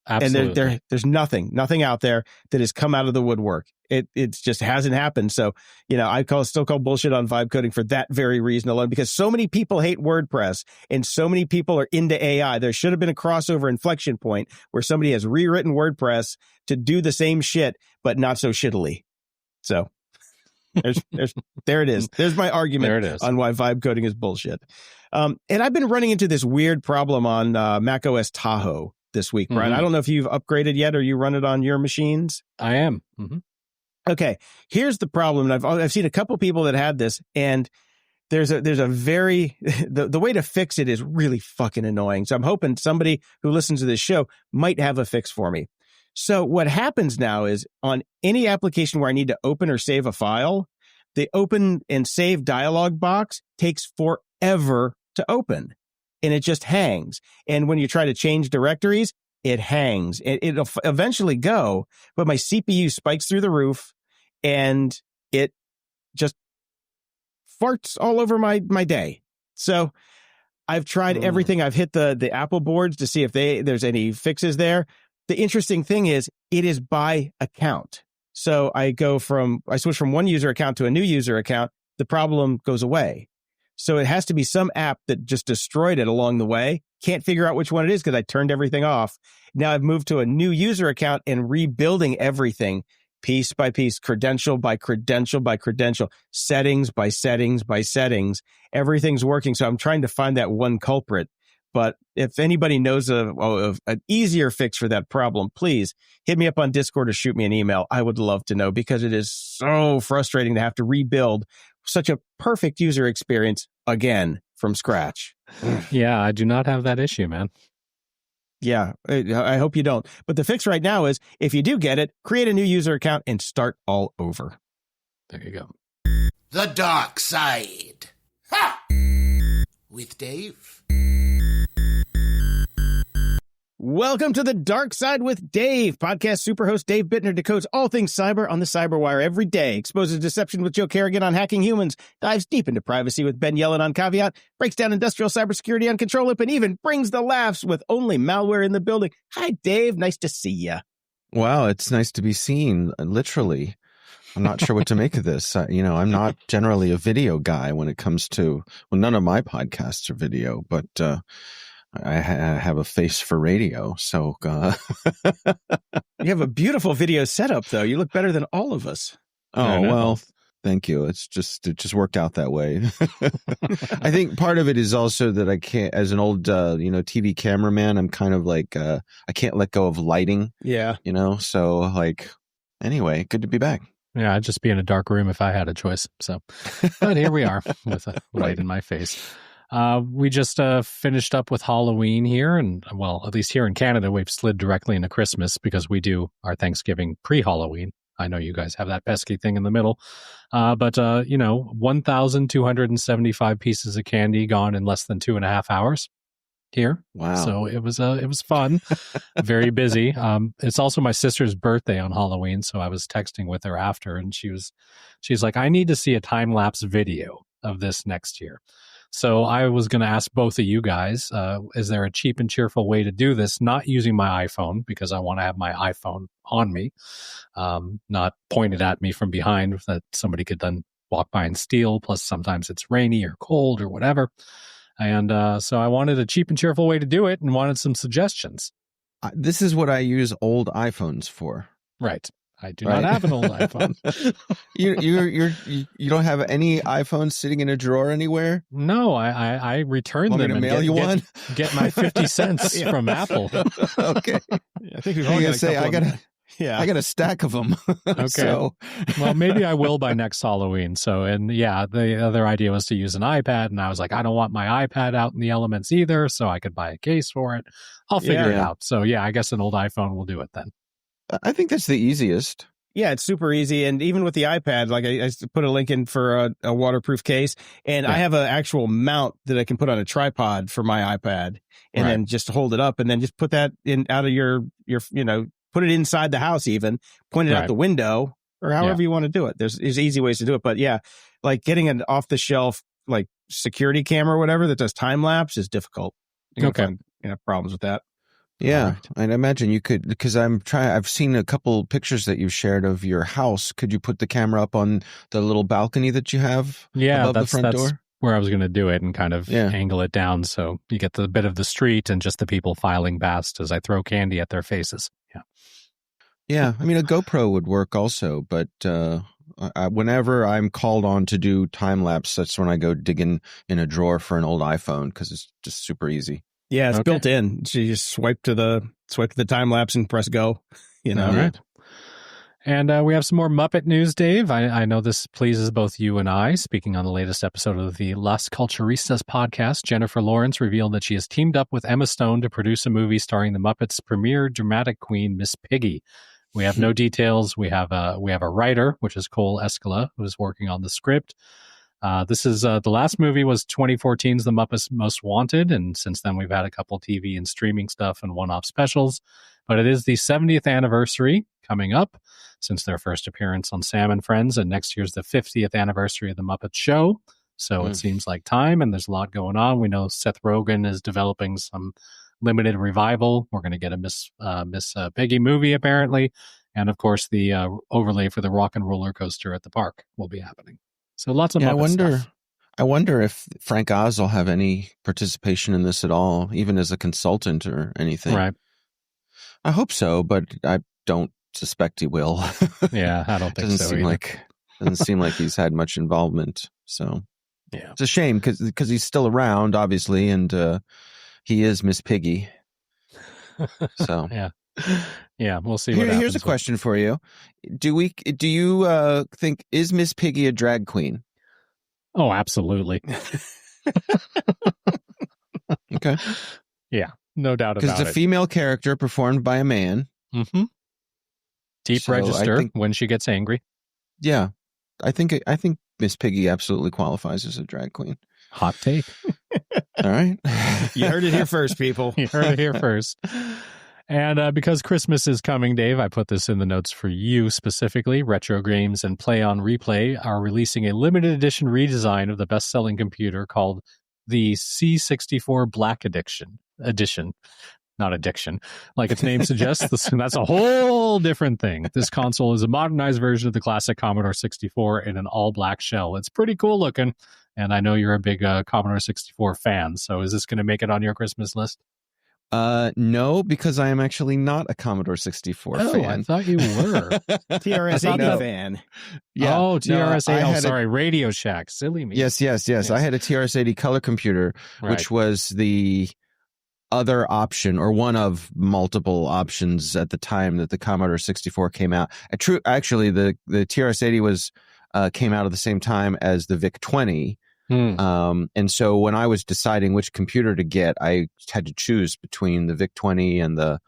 S3: Absolutely.
S2: And there's nothing out there that has come out of the woodwork. It just hasn't happened. So, I still call bullshit on vibe coding for that very reason alone, because so many people hate WordPress and so many people are into AI. There should have been a crossover inflection point where somebody has rewritten WordPress to do the same shit, but not so shittily. So there it is. There's my argument on why vibe coding is bullshit. And I've been running into this weird problem on Mac OS Tahoe this week, Brian. I don't know if you've upgraded yet or you run it on your machines.
S3: I am. Mm-hmm.
S2: Okay, here's the problem. And I've seen a couple people that had this, and there's a very the way to fix it is really fucking annoying. So I'm hoping somebody who listens to this show might have a fix for me. So what happens now is on any application where I need to open or save a file, the open and save dialog box takes forever to open. And it just hangs. And when you try to change directories, it hangs. It'll eventually go, but my CPU spikes through the roof and it just farts all over my day. So I've tried everything. I've hit the Apple boards to see if there's any fixes there. The interesting thing is it is by account. So I switch from one user account to a new user account. The problem goes away. So it has to be some app that just destroyed it along the way. Can't figure out which one it is because I turned everything off. Now I've moved to a new user account and rebuilding everything piece by piece, credential by credential by credential, settings by settings by settings. Everything's working. So I'm trying to find that one culprit. But if anybody knows of an easier fix for that problem, please hit me up on Discord or shoot me an email. I would love to know, because it is so frustrating to have to rebuild such a perfect user experience again from scratch.
S3: Yeah, I do not have that issue, man.
S2: Yeah, I hope you don't. But the fix right now is, if you do get it, create a new user account and start all over.
S3: There you go.
S1: The Dark Side. Ha! With Dave.
S2: Welcome to The Dark Side with Dave. Podcast superhost Dave Bittner decodes all things cyber on the Cyberwire every day, exposes deception with Joe Kerrigan on hacking humans, dives deep into privacy with Ben Yellen on Caveat, breaks down industrial cybersecurity on Control Loop, and even brings the laughs with Only Malware in the Building. Hi, Dave. Nice to see you.
S5: Wow, it's nice to be seen, literally. I'm not sure what to make of this. I'm not generally a video guy when it comes to, none of my podcasts are video, but I have a face for radio. So
S2: you have a beautiful video setup, though. You look better than all of us.
S5: Oh, well, Thank you. It just worked out that way. I think part of it is also that I can't, as an old, TV cameraman, I'm kind of like, I can't let go of lighting.
S2: Yeah.
S5: So like, anyway, good to be back.
S3: Yeah, I'd just be in a dark room if I had a choice. So, but here we are with a light in my face. We just finished up with Halloween here, and well, at least here in Canada, we've slid directly into Christmas because we do our Thanksgiving pre-Halloween. I know you guys have that pesky thing in the middle. But 1,275 pieces of candy gone in less than 2.5 hours here.
S5: Wow.
S3: So it was fun, very busy. It's also my sister's birthday on Halloween. So I was texting with her after, and she's like, I need to see a time-lapse video of this next year. So I was going to ask both of you guys, is there a cheap and cheerful way to do this, not using my iPhone, because I want to have my iPhone on me, not pointed at me from behind that somebody could then walk by and steal. Plus, sometimes it's rainy or cold or whatever. And so I wanted a cheap and cheerful way to do it and wanted some suggestions.
S5: This is what I use old iPhones for.
S3: Right. I do not have an old iPhone.
S5: You don't have any iPhones sitting in a drawer anywhere?
S3: No, I returned
S5: Want
S3: them
S5: me to
S3: and
S5: mail you one?
S3: Get my 50 cents from Apple.
S5: Okay.
S2: I think we've all got
S5: I got a stack of them.
S3: Okay.
S5: So.
S3: Well, maybe I will by next Halloween. So, and yeah, the other idea was to use an iPad, and I was like, I don't want my iPad out in the elements either, so I could buy a case for it. I'll figure it out. So yeah, I guess an old iPhone will do it then.
S5: I think that's the easiest.
S2: Yeah, it's super easy. And even with the iPad, like I put a link in for a waterproof case, and I have an actual mount that I can put on a tripod for my iPad, and then just hold it up, and then just put that in out of your put it inside the house, even point it out the window, or however you want to do it. There's easy ways to do it. But yeah, like getting an off the shelf like security camera or whatever that does time lapse is difficult. You can find problems with that.
S5: Yeah, I'd imagine you could, because I've seen a couple pictures that you've shared of your house. Could you put the camera up on the little balcony that you have above the front door?
S3: Where I was going to do it and kind of angle it down so you get the bit of the street and just the people filing past as I throw candy at their faces. Yeah.
S5: Yeah, I mean, a GoPro would work also, but whenever I'm called on to do time lapse, that's when I go digging in a drawer for an old iPhone because it's just super easy.
S2: Yeah, it's built in. So you just swipe to the time lapse and press go.
S3: All right. And we have some more Muppet news, Dave. I know this pleases both you and I. Speaking on the latest episode of the Las Culturistas podcast, Jennifer Lawrence revealed that she has teamed up with Emma Stone to produce a movie starring the Muppets' premier dramatic queen, Miss Piggy. We have no details. We have a writer, which is Cole Escala, who is working on the script. This is the last movie was 2014's The Muppets Most Wanted, and since then we've had a couple TV and streaming stuff and one-off specials. But it is the 70th anniversary coming up since their first appearance on Sam and Friends, and next year's the 50th anniversary of The Muppet Show. So it seems like time, and there's a lot going on. We know Seth Rogen is developing some limited revival. We're going to get a Miss Piggy movie apparently, and of course the overlay for the Rock and Roller Coaster at the park will be happening. So lots of Muppet stuff.
S5: I wonder if Frank Oz will have any participation in this at all, even as a consultant or anything.
S3: Right.
S5: I hope so, but I don't suspect he will.
S3: Yeah, I don't think so either.
S5: Doesn't seem like he's had much involvement. So
S3: yeah,
S5: it's a shame because he's still around, obviously, and he is Miss Piggy. So
S3: yeah, we'll see.
S5: Here's a question for you: Do you think is Miss Piggy a drag queen?
S3: Oh, absolutely.
S5: Okay.
S3: Yeah, no doubt about it.
S5: Because it's a female character performed by a man.
S3: Mm-hmm. Deep register when she gets angry.
S5: Yeah, I think Miss Piggy absolutely qualifies as a drag queen.
S3: Hot take.
S5: All right.
S2: You heard it here first, people.
S3: You heard it here first. And because Christmas is coming, Dave, I put this in the notes for you specifically. Retro Games and Play on Replay are releasing a limited edition redesign of the best-selling computer called the C64 Black Edition. Not addiction, like its name suggests. That's a whole different thing. This console is a modernized version of the classic Commodore 64 in an all-black shell. It's pretty cool looking, and I know you're a big Commodore 64 fan, so is this going to make it on your Christmas list?
S5: No, because I am actually not a Commodore 64 fan.
S3: I thought you were.
S2: TRS-80 fan.
S5: Yeah.
S3: Oh, TRS-80.
S5: No,
S3: Radio Shack. Silly me.
S5: Yes. I had a TRS-80 color computer, which was the other option or one of multiple options at the time that the Commodore 64 came out. Actually, the TRS-80 was came out at the same time as the VIC-20. And so when I was deciding which computer to get, I had to choose between the VIC-20 and the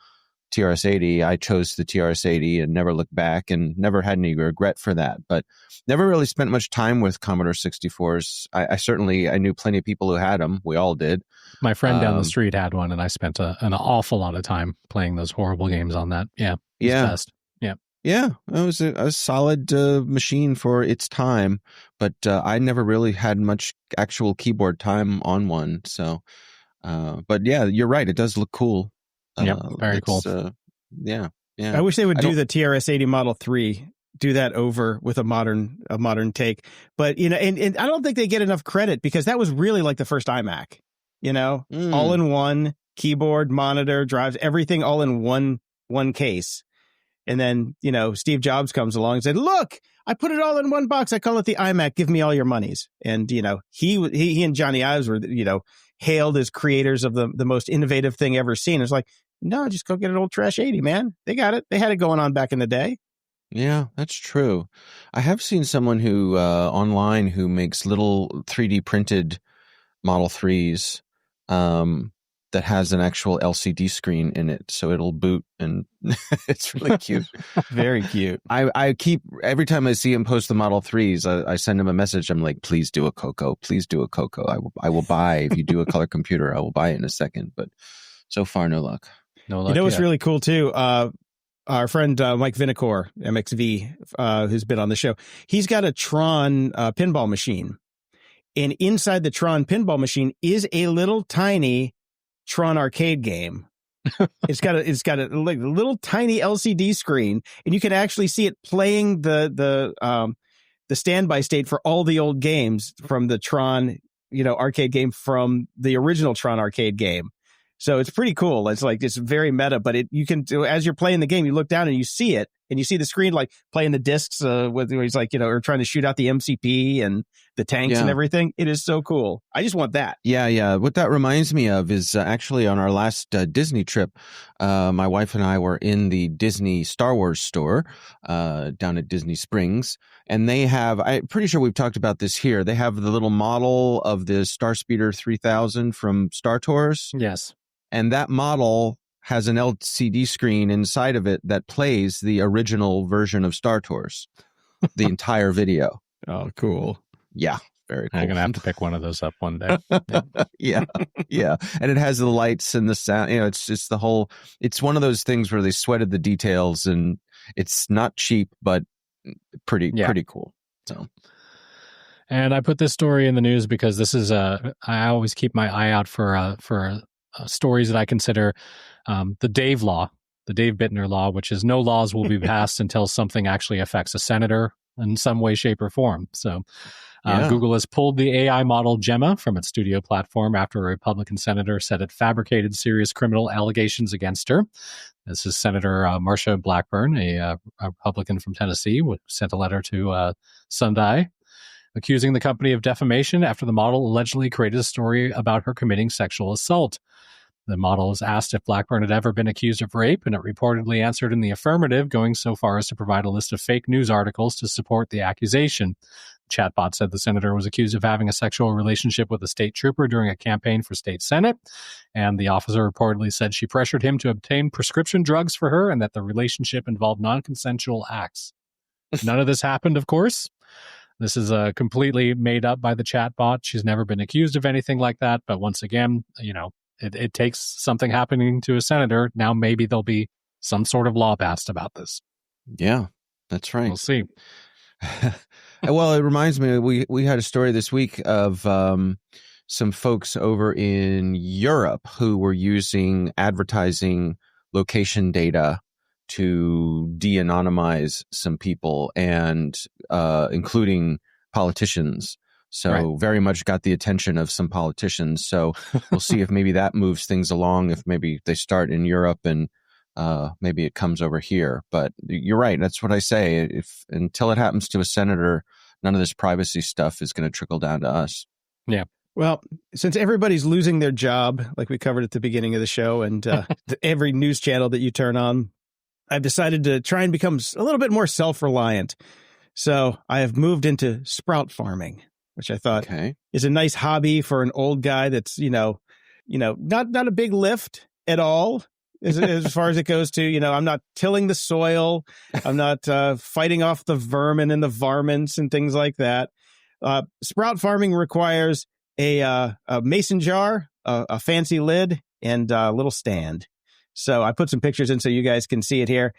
S5: TRS-80. I chose the TRS-80 and never looked back and never had any regret for that, but never really spent much time with Commodore 64s. I knew plenty of people who had them. We all did.
S3: My friend down the street had one, and I spent an awful lot of time playing those horrible games on that. Yeah. Best.
S5: Yeah, it was a solid machine for its time, but I never really had much actual keyboard time on one. So, but yeah, you're right. It does look cool.
S3: Very cool.
S5: Yeah.
S2: I wish they would do the TRS-80 Model 3, do that over with a modern take. But, and I don't think they get enough credit because that was really like the first iMac, all in one keyboard, monitor, drives, everything all in one case. And then, Steve Jobs comes along and said, look, I put it all in one box. I call it the iMac. Give me all your monies. And, he and Johnny Ives were, hailed as creators of the most innovative thing ever seen. It's like, no, just go get an old trash 80, man. They got it. They had it going on back in the day.
S5: Yeah, that's true. I have seen someone who online who makes little 3D printed Model 3s that has an actual LCD screen in it, so it'll boot, and it's really cute.
S2: Very cute.
S5: I keep, every time I see him post the Model 3s, I send him a message. I'm like, please do a Coco. Please do a Coco. I will buy, if you do a color computer, I will buy it in a second. But so far, no luck.
S2: What's really cool too? Our friend Mike Vinacore, MXV, who's been on the show, he's got a Tron pinball machine. And inside the Tron pinball machine is a little tiny Tron arcade game. It's got a little tiny LCD screen, and you can actually see it playing the standby state for all the old games from the Tron, arcade game from the original Tron arcade game. So it's pretty cool. It's very meta, but you can, as you're playing the game, you look down and you see it, and you see the screen like playing the discs where he's or trying to shoot out the MCP and the tanks and everything. It is so cool. I just want that. Yeah.
S5: What that reminds me of is actually on our last Disney trip, my wife and I were in the Disney Star Wars store down at Disney Springs, and they have, I'm pretty sure we've talked about this here, they have the little model of the Starspeeder 3000 from Star Tours.
S3: Yes.
S5: And that model has an LCD screen inside of it that plays the original version of Star Tours, the entire video.
S2: Oh, cool.
S5: Yeah, very cool.
S3: I'm going to have to pick one of those up one day.
S5: Yeah. And it has the lights and the sound. It's just it's one of those things where they sweated the details, and it's not cheap, but pretty cool. So.
S3: And I put this story in the news because this is I always keep my eye out for stories that I consider the Dave law, the Dave Bittner law, which is no laws will be passed until something actually affects a senator in some way, shape, or form. So Google has pulled the AI model Gemma from its studio platform after a Republican senator said it fabricated serious criminal allegations against her. This is Senator Marsha Blackburn, a Republican from Tennessee, who sent a letter to Sunday accusing the company of defamation after the model allegedly created a story about her committing sexual assault. The model was asked if Blackburn had ever been accused of rape, and it reportedly answered in the affirmative, going so far as to provide a list of fake news articles to support the accusation. The chatbot said the senator was accused of having a sexual relationship with a state trooper during a campaign for state senate, and the officer reportedly said she pressured him to obtain prescription drugs for her and that the relationship involved non-consensual acts. None of this happened, of course. This is completely made up by the chatbot. She's never been accused of anything like that. But once again, it takes something happening to a senator. Now maybe there'll be some sort of law passed about this.
S5: Yeah, that's right.
S3: We'll see.
S5: Well, it reminds me, we had a story this week of some folks over in Europe who were using advertising location data to de-anonymize some people, and including politicians. So very much got the attention of some politicians. So we'll see if maybe that moves things along, if maybe they start in Europe and maybe it comes over here. But you're right. That's what I say. If until it happens to a senator, none of this privacy stuff is going to trickle down to us.
S3: Yeah.
S2: Well, since everybody's losing their job, like we covered at the beginning of the show, and every news channel that you turn on, I've decided to try and become a little bit more self-reliant. So I have moved into sprout farming, which I thought is a nice hobby for an old guy that's, not a big lift at all as far as it goes to, I'm not tilling the soil. I'm not fighting off the vermin and the varmints and things like that. Sprout farming requires a mason jar, a fancy lid, and a little stand. So I put some pictures in so you guys can see it here.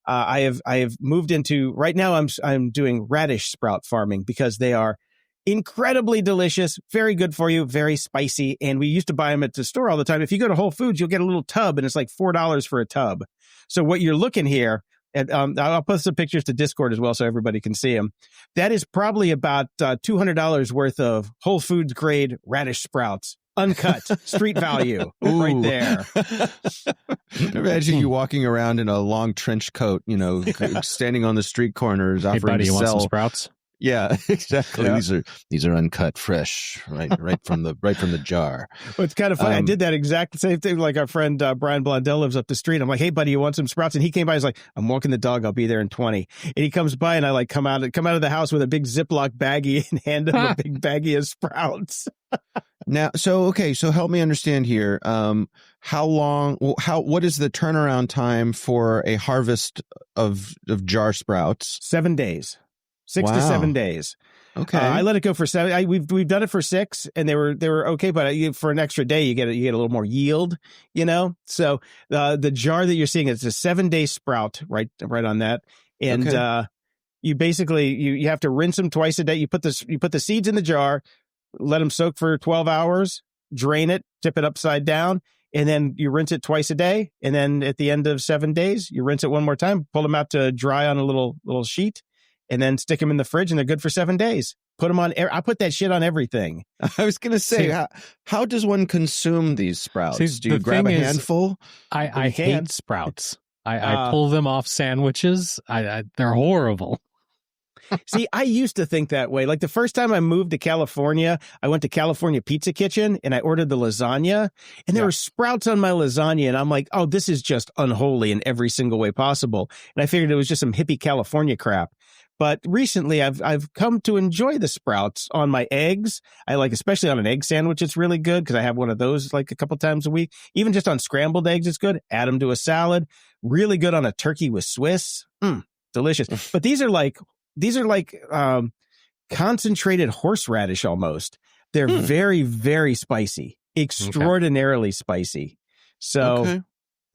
S2: I have moved into, right now I'm doing radish sprout farming because they are incredibly delicious, very good for you, very spicy. And we used to buy them at the store all the time. If you go to Whole Foods, you'll get a little tub and it's like $4 for a tub. So what you're looking here, and I'll post some pictures to Discord as well so everybody can see them. That is probably about $200 worth of Whole Foods grade radish sprouts. Uncut, street value, right there.
S5: Imagine you walking around in a long trench coat, standing on the street corners offering
S3: buddy,
S5: to
S3: you want
S5: sell
S3: some sprouts?
S5: Yeah, exactly.
S2: Yeah.
S5: These are uncut, fresh, right from the jar.
S2: Well, it's kind of funny. I did that exact same thing. Like our friend Brian Blondell lives up the street. I'm like, hey, buddy, you want some sprouts? And he came by. He's like, I'm walking the dog. I'll be there in 20. And he comes by, and I like come out of the house with a big Ziploc baggie and hand him a big baggie of sprouts.
S5: Now, so help me understand here. What is the turnaround time for a harvest of jar sprouts?
S2: 7 days. 6 to 7 days.
S5: Okay.
S2: I let it go for 7. We've done it for 6, and they were okay. But for an extra day, you get a little more yield. So the jar that you're seeing, it's a 7-day sprout, right on that, and you basically you have to rinse them twice a day. You put the seeds in the jar, let them soak for 12 hours, drain it, tip it upside down, and then you rinse it twice a day. And then at the end of 7 days, you rinse it one more time, pull them out to dry on a little sheet, and then stick them in the fridge, and they're good for 7 days. Put them on. I put that shit on everything.
S5: I was going to say, how does one consume these sprouts? Do you grab a handful?
S3: I hate sprouts. I pull them off sandwiches. They're horrible.
S2: See, I used to think that way. Like the first time I moved to California, I went to California Pizza Kitchen and I ordered the lasagna, and there were sprouts on my lasagna. And I'm like, oh, this is just unholy in every single way possible. And I figured it was just some hippie California crap. But recently I've come to enjoy the sprouts on my eggs. I like, especially on an egg sandwich, it's really good because I have one of those like a couple times a week. Even just on scrambled eggs, it's good. Add them to a salad. Really good on a turkey with Swiss. Delicious. But these are like concentrated horseradish almost. They're very, very spicy, extraordinarily spicy. So,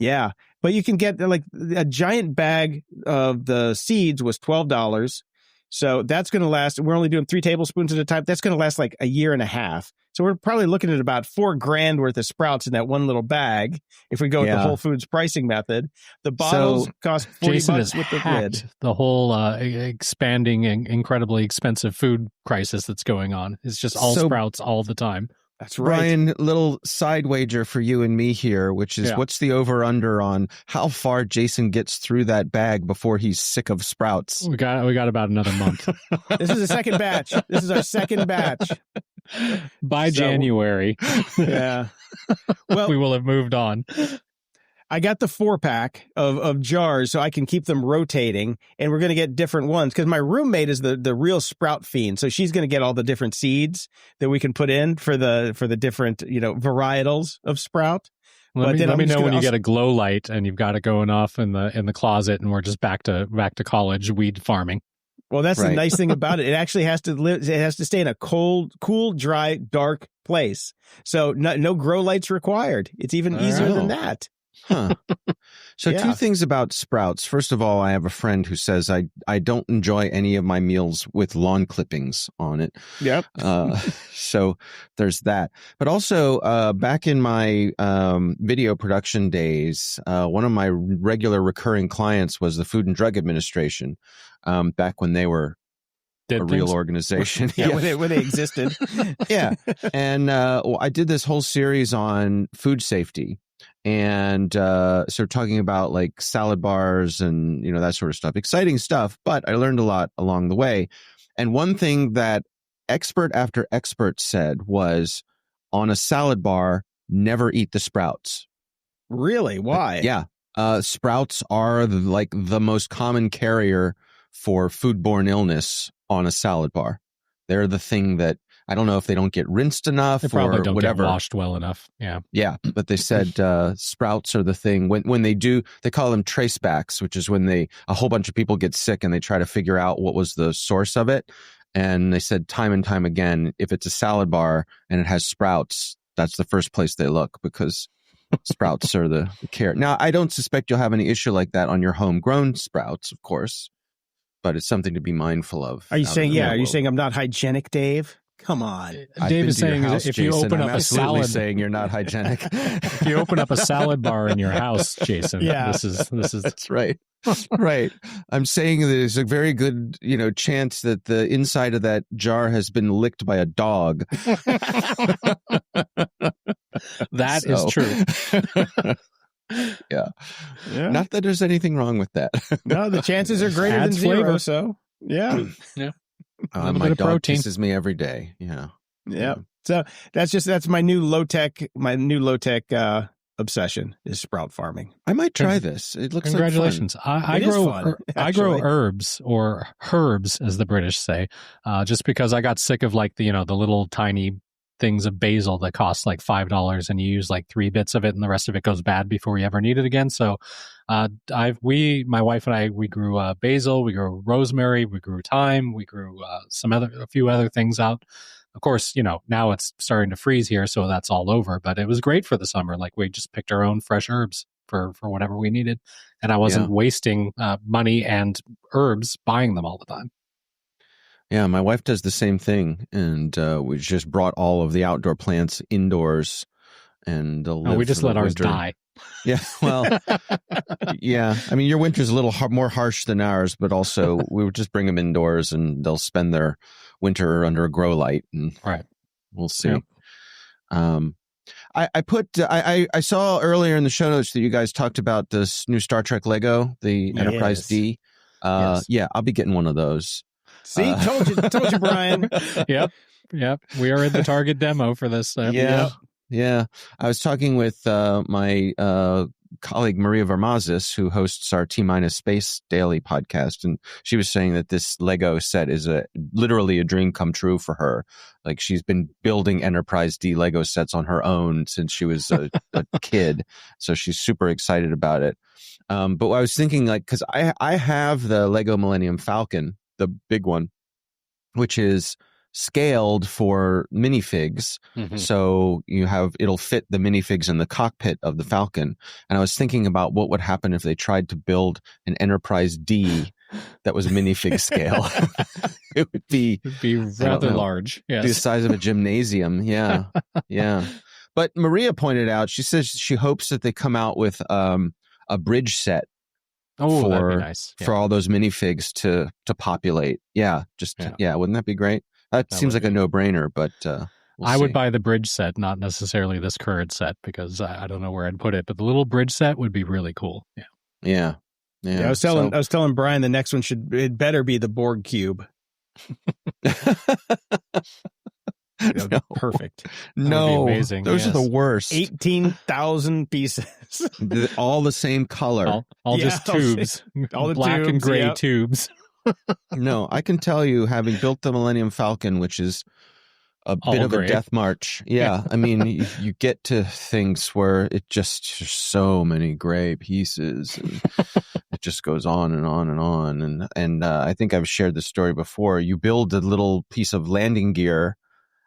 S2: yeah. But you can get like a giant bag of the seeds was $12. So that's going to last. We're only doing 3 tablespoons at a time. That's going to last like a year and a half. So we're probably looking at about $4,000 worth of sprouts in that one little bag. If we go with the Whole Foods pricing method, the bottles cost $40 with the lid.
S3: The whole expanding and incredibly expensive food crisis that's going on. It's just all sprouts all the time.
S2: That's right.
S5: Brian, little side wager for you and me here, which is what's the over-under on how far Jason gets through that bag before he's sick of sprouts?
S3: We got about another month.
S2: This is the second batch. This is our second batch.
S3: By January.
S2: Yeah. Well,
S3: we will have moved on.
S2: I got the 4-pack of jars so I can keep them rotating, and we're going to get different ones because my roommate is the real sprout fiend. So she's going to get all the different seeds that we can put in for the different, varietals of sprout.
S3: Let me know when you get a glow light and you've got it going off in the closet, and we're just back to college weed farming.
S2: Well, that's the nice thing about it. It actually has to live. It has to stay in a cold, cool, dry, dark place. So no grow lights required. It's even easier than that.
S5: Huh. So 2 things about sprouts. First of all, I have a friend who says I don't enjoy any of my meals with lawn clippings on it.
S2: Yep.
S5: So there's that. But also back in my video production days, one of my regular recurring clients was the Food and Drug Administration back when they were
S3: Did
S5: a real
S3: things.
S5: organization.
S2: Yeah, when they existed.
S5: Yeah. And I did this whole series on food safety and sort of talking about like salad bars and, that sort of stuff. Exciting stuff, but I learned a lot along the way. And one thing that expert after expert said was on a salad bar, never eat the sprouts.
S2: Really? Why?
S5: Yeah. Sprouts are the most common carrier for foodborne illness on a salad bar. They're the thing that I don't know if they don't get rinsed enough
S3: They probably
S5: or
S3: don't
S5: whatever.
S3: get washed well enough. Yeah.
S5: Yeah. But they said sprouts are the thing. When they do, they call them tracebacks, which is when a whole bunch of people get sick and they try to figure out what was the source of it. And they said time and time again, if it's a salad bar and it has sprouts, that's the first place they look because sprouts are the care. Now, I don't suspect you'll have any issue like that on your homegrown sprouts, of course, but it's something to be mindful of.
S2: Are you saying I'm not hygienic, Dave? Come on.
S3: Dave is saying
S5: house,
S3: if you
S5: Jason,
S3: open
S5: I'm
S3: up a
S5: absolutely
S3: salad,
S5: saying you're not hygienic.
S3: if you open up a salad bar in your house, Jason, this is
S5: That's right. Right. I'm saying there's a very good, chance that the inside of that jar has been licked by a dog.
S3: That is true.
S5: Yeah. Not that there's anything wrong with that.
S2: No, the chances are greater than
S3: Adds
S2: zero.
S3: flavor.
S2: So, yeah.
S5: My
S3: of
S5: dog
S3: protein.
S5: kisses me every day. Yeah.
S2: Yeah. So that's my new low tech obsession is sprout farming.
S5: I might try this. It looks
S3: Congratulations.
S5: like
S2: fun.
S3: I grow herbs or herbs, as the British say, just because I got sick of like the little tiny things of basil that cost like $5 and you use like 3 bits of it and the rest of it goes bad before you ever need it again. So my wife and I, we grew basil, we grew rosemary, we grew thyme, we grew a few other things out. Of course, now it's starting to freeze here, so that's all over, but it was great for the summer. Like we just picked our own fresh herbs for whatever we needed. And I wasn't wasting money and herbs buying them all the time.
S5: Yeah, my wife does the same thing, and we just brought all of the outdoor plants indoors, and
S3: we just let ours die.
S5: Yeah, well, yeah. I mean, your winter's a little more harsh than ours, but also we would just bring them indoors, and they'll spend their winter under a grow light, and we'll see. Yeah. I saw earlier in the show notes that you guys talked about this new Star Trek Lego, the Enterprise D. Yeah, I'll be getting one of those.
S2: See, told you, Brian.
S3: Yep. We are in the target demo for this.
S5: Yeah. I was talking with my colleague Maria Vermazis, who hosts our T-Minus Space Daily podcast, and she was saying that this Lego set is literally a dream come true for her. Like she's been building Enterprise D Lego sets on her own since she was a kid, so she's super excited about it. But I was thinking, like, because I have the Lego Millennium Falcon, the big one, which is scaled for minifigs. Mm-hmm. So it'll fit the minifigs in the cockpit of the Falcon. And I was thinking about what would happen if they tried to build an Enterprise D that was minifig scale. It would be
S3: rather large. Yes.
S5: The size of a gymnasium. Yeah. Yeah. But Maria pointed out, she says she hopes that they come out with a bridge set.
S3: Oh, that'd be nice.
S5: For all those minifigs to populate. Yeah. Wouldn't that be great? That seems like a no-brainer, but
S3: I would buy the bridge set, not necessarily this current set, because I don't know where I'd put it. But the little bridge set would be really cool.
S5: Yeah.
S2: I was telling Brian the next one it better be the Borg cube.
S5: No.
S2: Perfect.
S5: No,
S3: amazing.
S5: Those are the worst.
S2: 18,000 pieces.
S5: All the same color.
S3: All just tubes.
S2: All the
S3: black
S2: tubes,
S3: and gray tubes.
S5: No, I can tell you, having built the Millennium Falcon, which is a bit of a death march. Yeah. I mean, you get to things where it just so many gray pieces, and it just goes on and on and on. And I think I've shared this story before. You build a little piece of landing gear,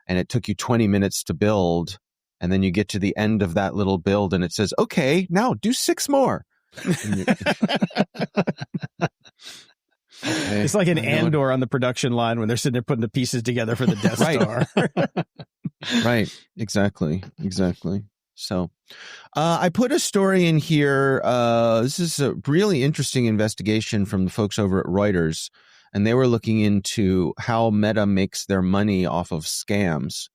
S5: and it took you 20 minutes to build. And then you get to the end of that little build, and it says, okay, now do 6 more.
S2: It's like an Andor on the production line when they're sitting there putting the pieces together for the Death Star.
S5: Right. Exactly. So I put a story in here. This is a really interesting investigation from the folks over at Reuters. and they were looking into how Meta makes their money off of scams.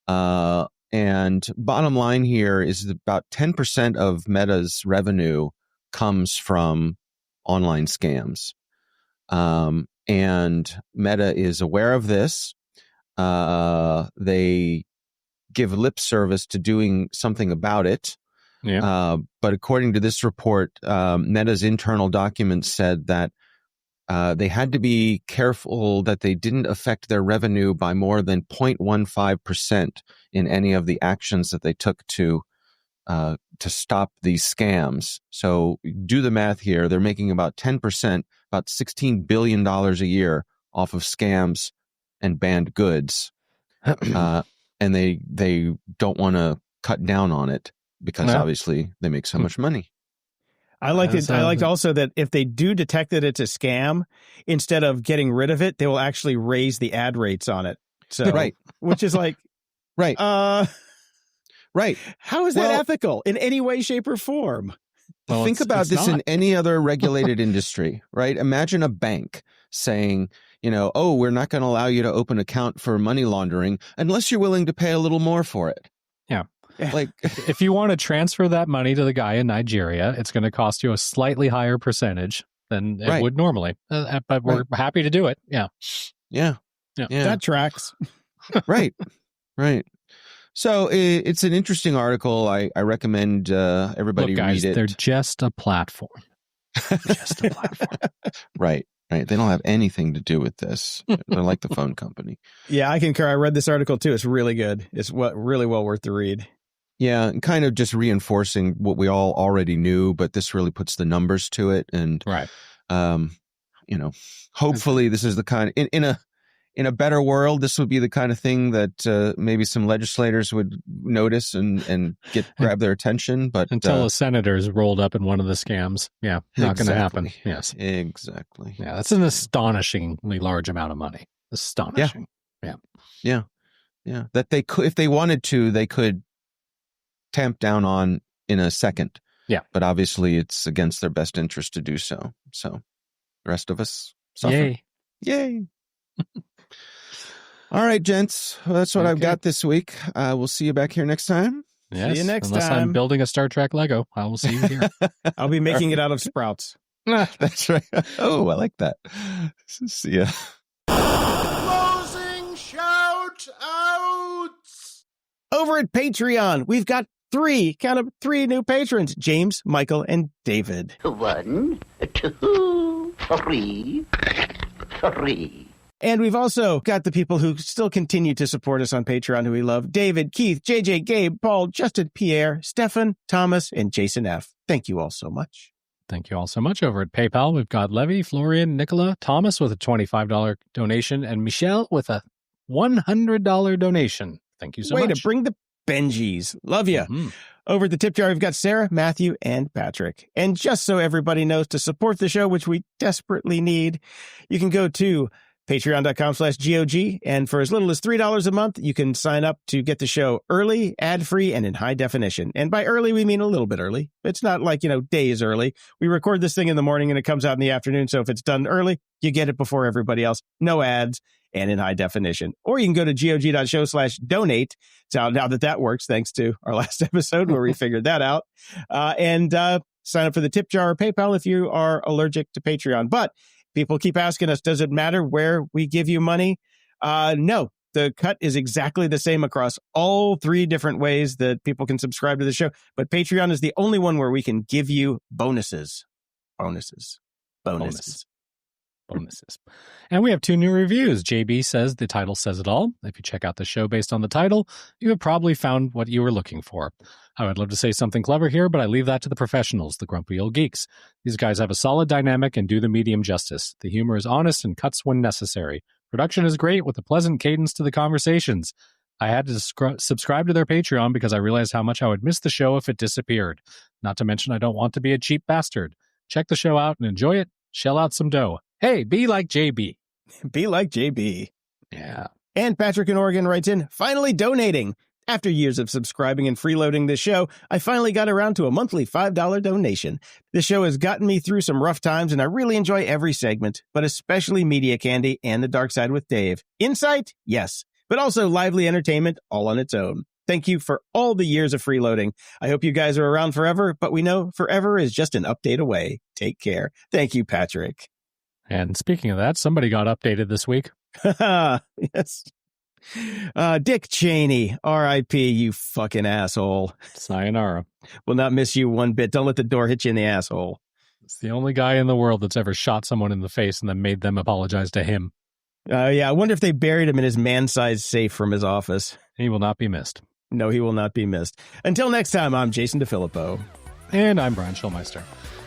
S5: And bottom line here is about 10% of Meta's revenue comes from online scams. And Meta is aware of this. They give lip service to doing something about it.
S3: Yeah.
S5: But according to this report, Meta's internal documents said that they had to be careful that they didn't affect their revenue by more than 0.15% in any of the actions that they took to stop these scams. So do the math here. They're making about 10%, about $16 billion a year off of scams and banned goods. And they don't want to cut down on it because obviously they make so much money.
S2: I liked also that if they do detect that it's a scam, instead of getting rid of it, they will actually raise the ad rates on it. So,
S5: right.
S2: Which is like,
S5: right. Right.
S2: How is that ethical in any way, shape, or form?
S5: Well, think about this in any other regulated industry, right? Imagine a bank saying, oh, we're not going to allow you to open an account for money laundering unless you're willing to pay a little more for it.
S3: Yeah.
S5: Like,
S3: if you want to transfer that money to the guy in Nigeria, it's going to cost you a slightly higher percentage than it would normally. But we're happy to do it. Yeah.
S5: Yeah.
S2: That tracks.
S5: Right. So it's an interesting article. I recommend everybody
S3: guys,
S5: read it.
S3: They're just a platform. Just a platform.
S5: Right. They don't have anything to do with this. They're like the phone company.
S2: Yeah, I concur. I read this article too. It's really good. It's really well worth the read.
S5: Yeah, and kind of just reinforcing what we all already knew, but this really puts the numbers to it. And hopefully this is the kind of, in a better world, this would be the kind of thing that maybe some legislators would notice and grab their attention. But
S3: until a senator's rolled up in one of the scams, not going to happen. Yes,
S5: exactly.
S3: Yeah, that's an astonishingly large amount of money. Astonishing.
S5: Yeah. That they could, if they wanted to, they could tamp down on in a second.
S3: Yeah,
S5: but obviously it's against their best interest to do so. So the rest of us suffer. Yay. All right, gents. Well, that's what I've got this week. We'll see you back here next time.
S3: Yes,
S2: see you next
S3: unless
S2: time.
S3: I'm building a Star Trek Lego, I will see you here.
S2: I'll be making it out of sprouts.
S5: That's right. Oh, I like that. See ya.
S1: Closing shout outs.
S2: Over at Patreon, we've got three new patrons: James, Michael, and David.
S6: 1, 2, 3.
S2: And we've also got the people who still continue to support us on Patreon, who we love: David, Keith, JJ, Gabe, Paul, Justin, Pierre, Stefan, Thomas, and Jason F. Thank you all so much.
S3: Thank you all so much. Over at PayPal, we've got Levy, Florian, Nicola, Thomas with a $25 donation, and Michelle with a $100 donation. Thank you so much.
S2: Way to bring the Benjis. Love you.
S3: Mm-hmm.
S2: Over at the tip jar, we've got Sarah, Matthew, and Patrick. And just so everybody knows, to support the show, which we desperately need, you can go to patreon.com/GOG. And for as little as $3 a month, you can sign up to get the show early, ad-free, and in high definition. And by early, we mean a little bit early. It's not like, days early. We record this thing in the morning and it comes out in the afternoon. So if it's done early, you get it before everybody else. No ads and in high definition. Or you can go to gog.show/donate. So now that works, thanks to our last episode where we figured that out. And sign up for the tip jar or PayPal if you are allergic to Patreon. But people keep asking us, does it matter where we give you money? No, the cut is exactly the same across all three different ways that people can subscribe to the show. But Patreon is the only one where we can give you bonuses.
S3: And we have 2 new reviews. JB says the title says it all. If you check out the show based on the title, you have probably found what you were looking for. I would love to say something clever here, but I leave that to the professionals, the grumpy old geeks. These guys have a solid dynamic and do the medium justice. The humor is honest and cuts when necessary. Production is great with a pleasant cadence to the conversations. I had to subscribe to their Patreon because I realized how much I would miss the show if it disappeared. Not to mention I don't want to be a cheap bastard. Check the show out and enjoy it. Shell out some dough. Hey, be like JB.
S2: Be like JB.
S3: Yeah.
S2: And Patrick in Oregon writes in, finally donating. After years of subscribing and freeloading this show, I finally got around to a monthly $5 donation. This show has gotten me through some rough times, and I really enjoy every segment, but especially Media Candy and The Dark Side with Dave. Insight? Yes, but also lively entertainment all on its own. Thank you for all the years of freeloading. I hope you guys are around forever, but we know forever is just an update away. Take care. Thank you, Patrick.
S3: And speaking of that, somebody got updated this week.
S2: Yes. Dick Cheney, R.I.P., you fucking asshole.
S3: Sayonara.
S2: Will not miss you one bit. Don't let the door hit you in the asshole.
S3: It's the only guy in the world that's ever shot someone in the face and then made them apologize to him.
S2: Yeah, I wonder if they buried him in his man-sized safe from his office.
S3: He will not be missed.
S2: No, he will not be missed. Until next time, I'm Jason DeFilippo.
S3: And I'm Brian Schulmeister.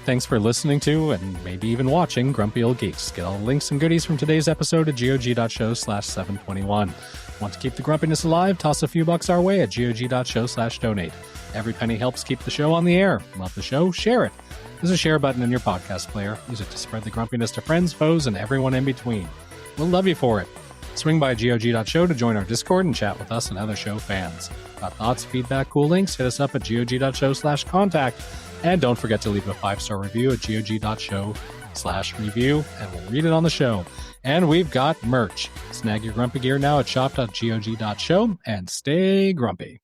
S3: Thanks for listening to, and maybe even watching, Grumpy Old Geeks. Get all the links and goodies from today's episode at gog.show/721. Want to keep the grumpiness alive? Toss a few bucks our way at gog.show/donate. Every penny helps keep the show on the air. Love the show? Share it. There's a share button in your podcast player. Use it to spread the grumpiness to friends, foes, and everyone in between. We'll love you for it. Swing by gog.show to join our Discord and chat with us and other show fans. Got thoughts, feedback, cool links? Hit us up at gog.show/contact. And don't forget to leave a 5-star review at gog.show/review, and we'll read it on the show. And we've got merch. Snag your grumpy gear now at shop.gog.show and stay grumpy.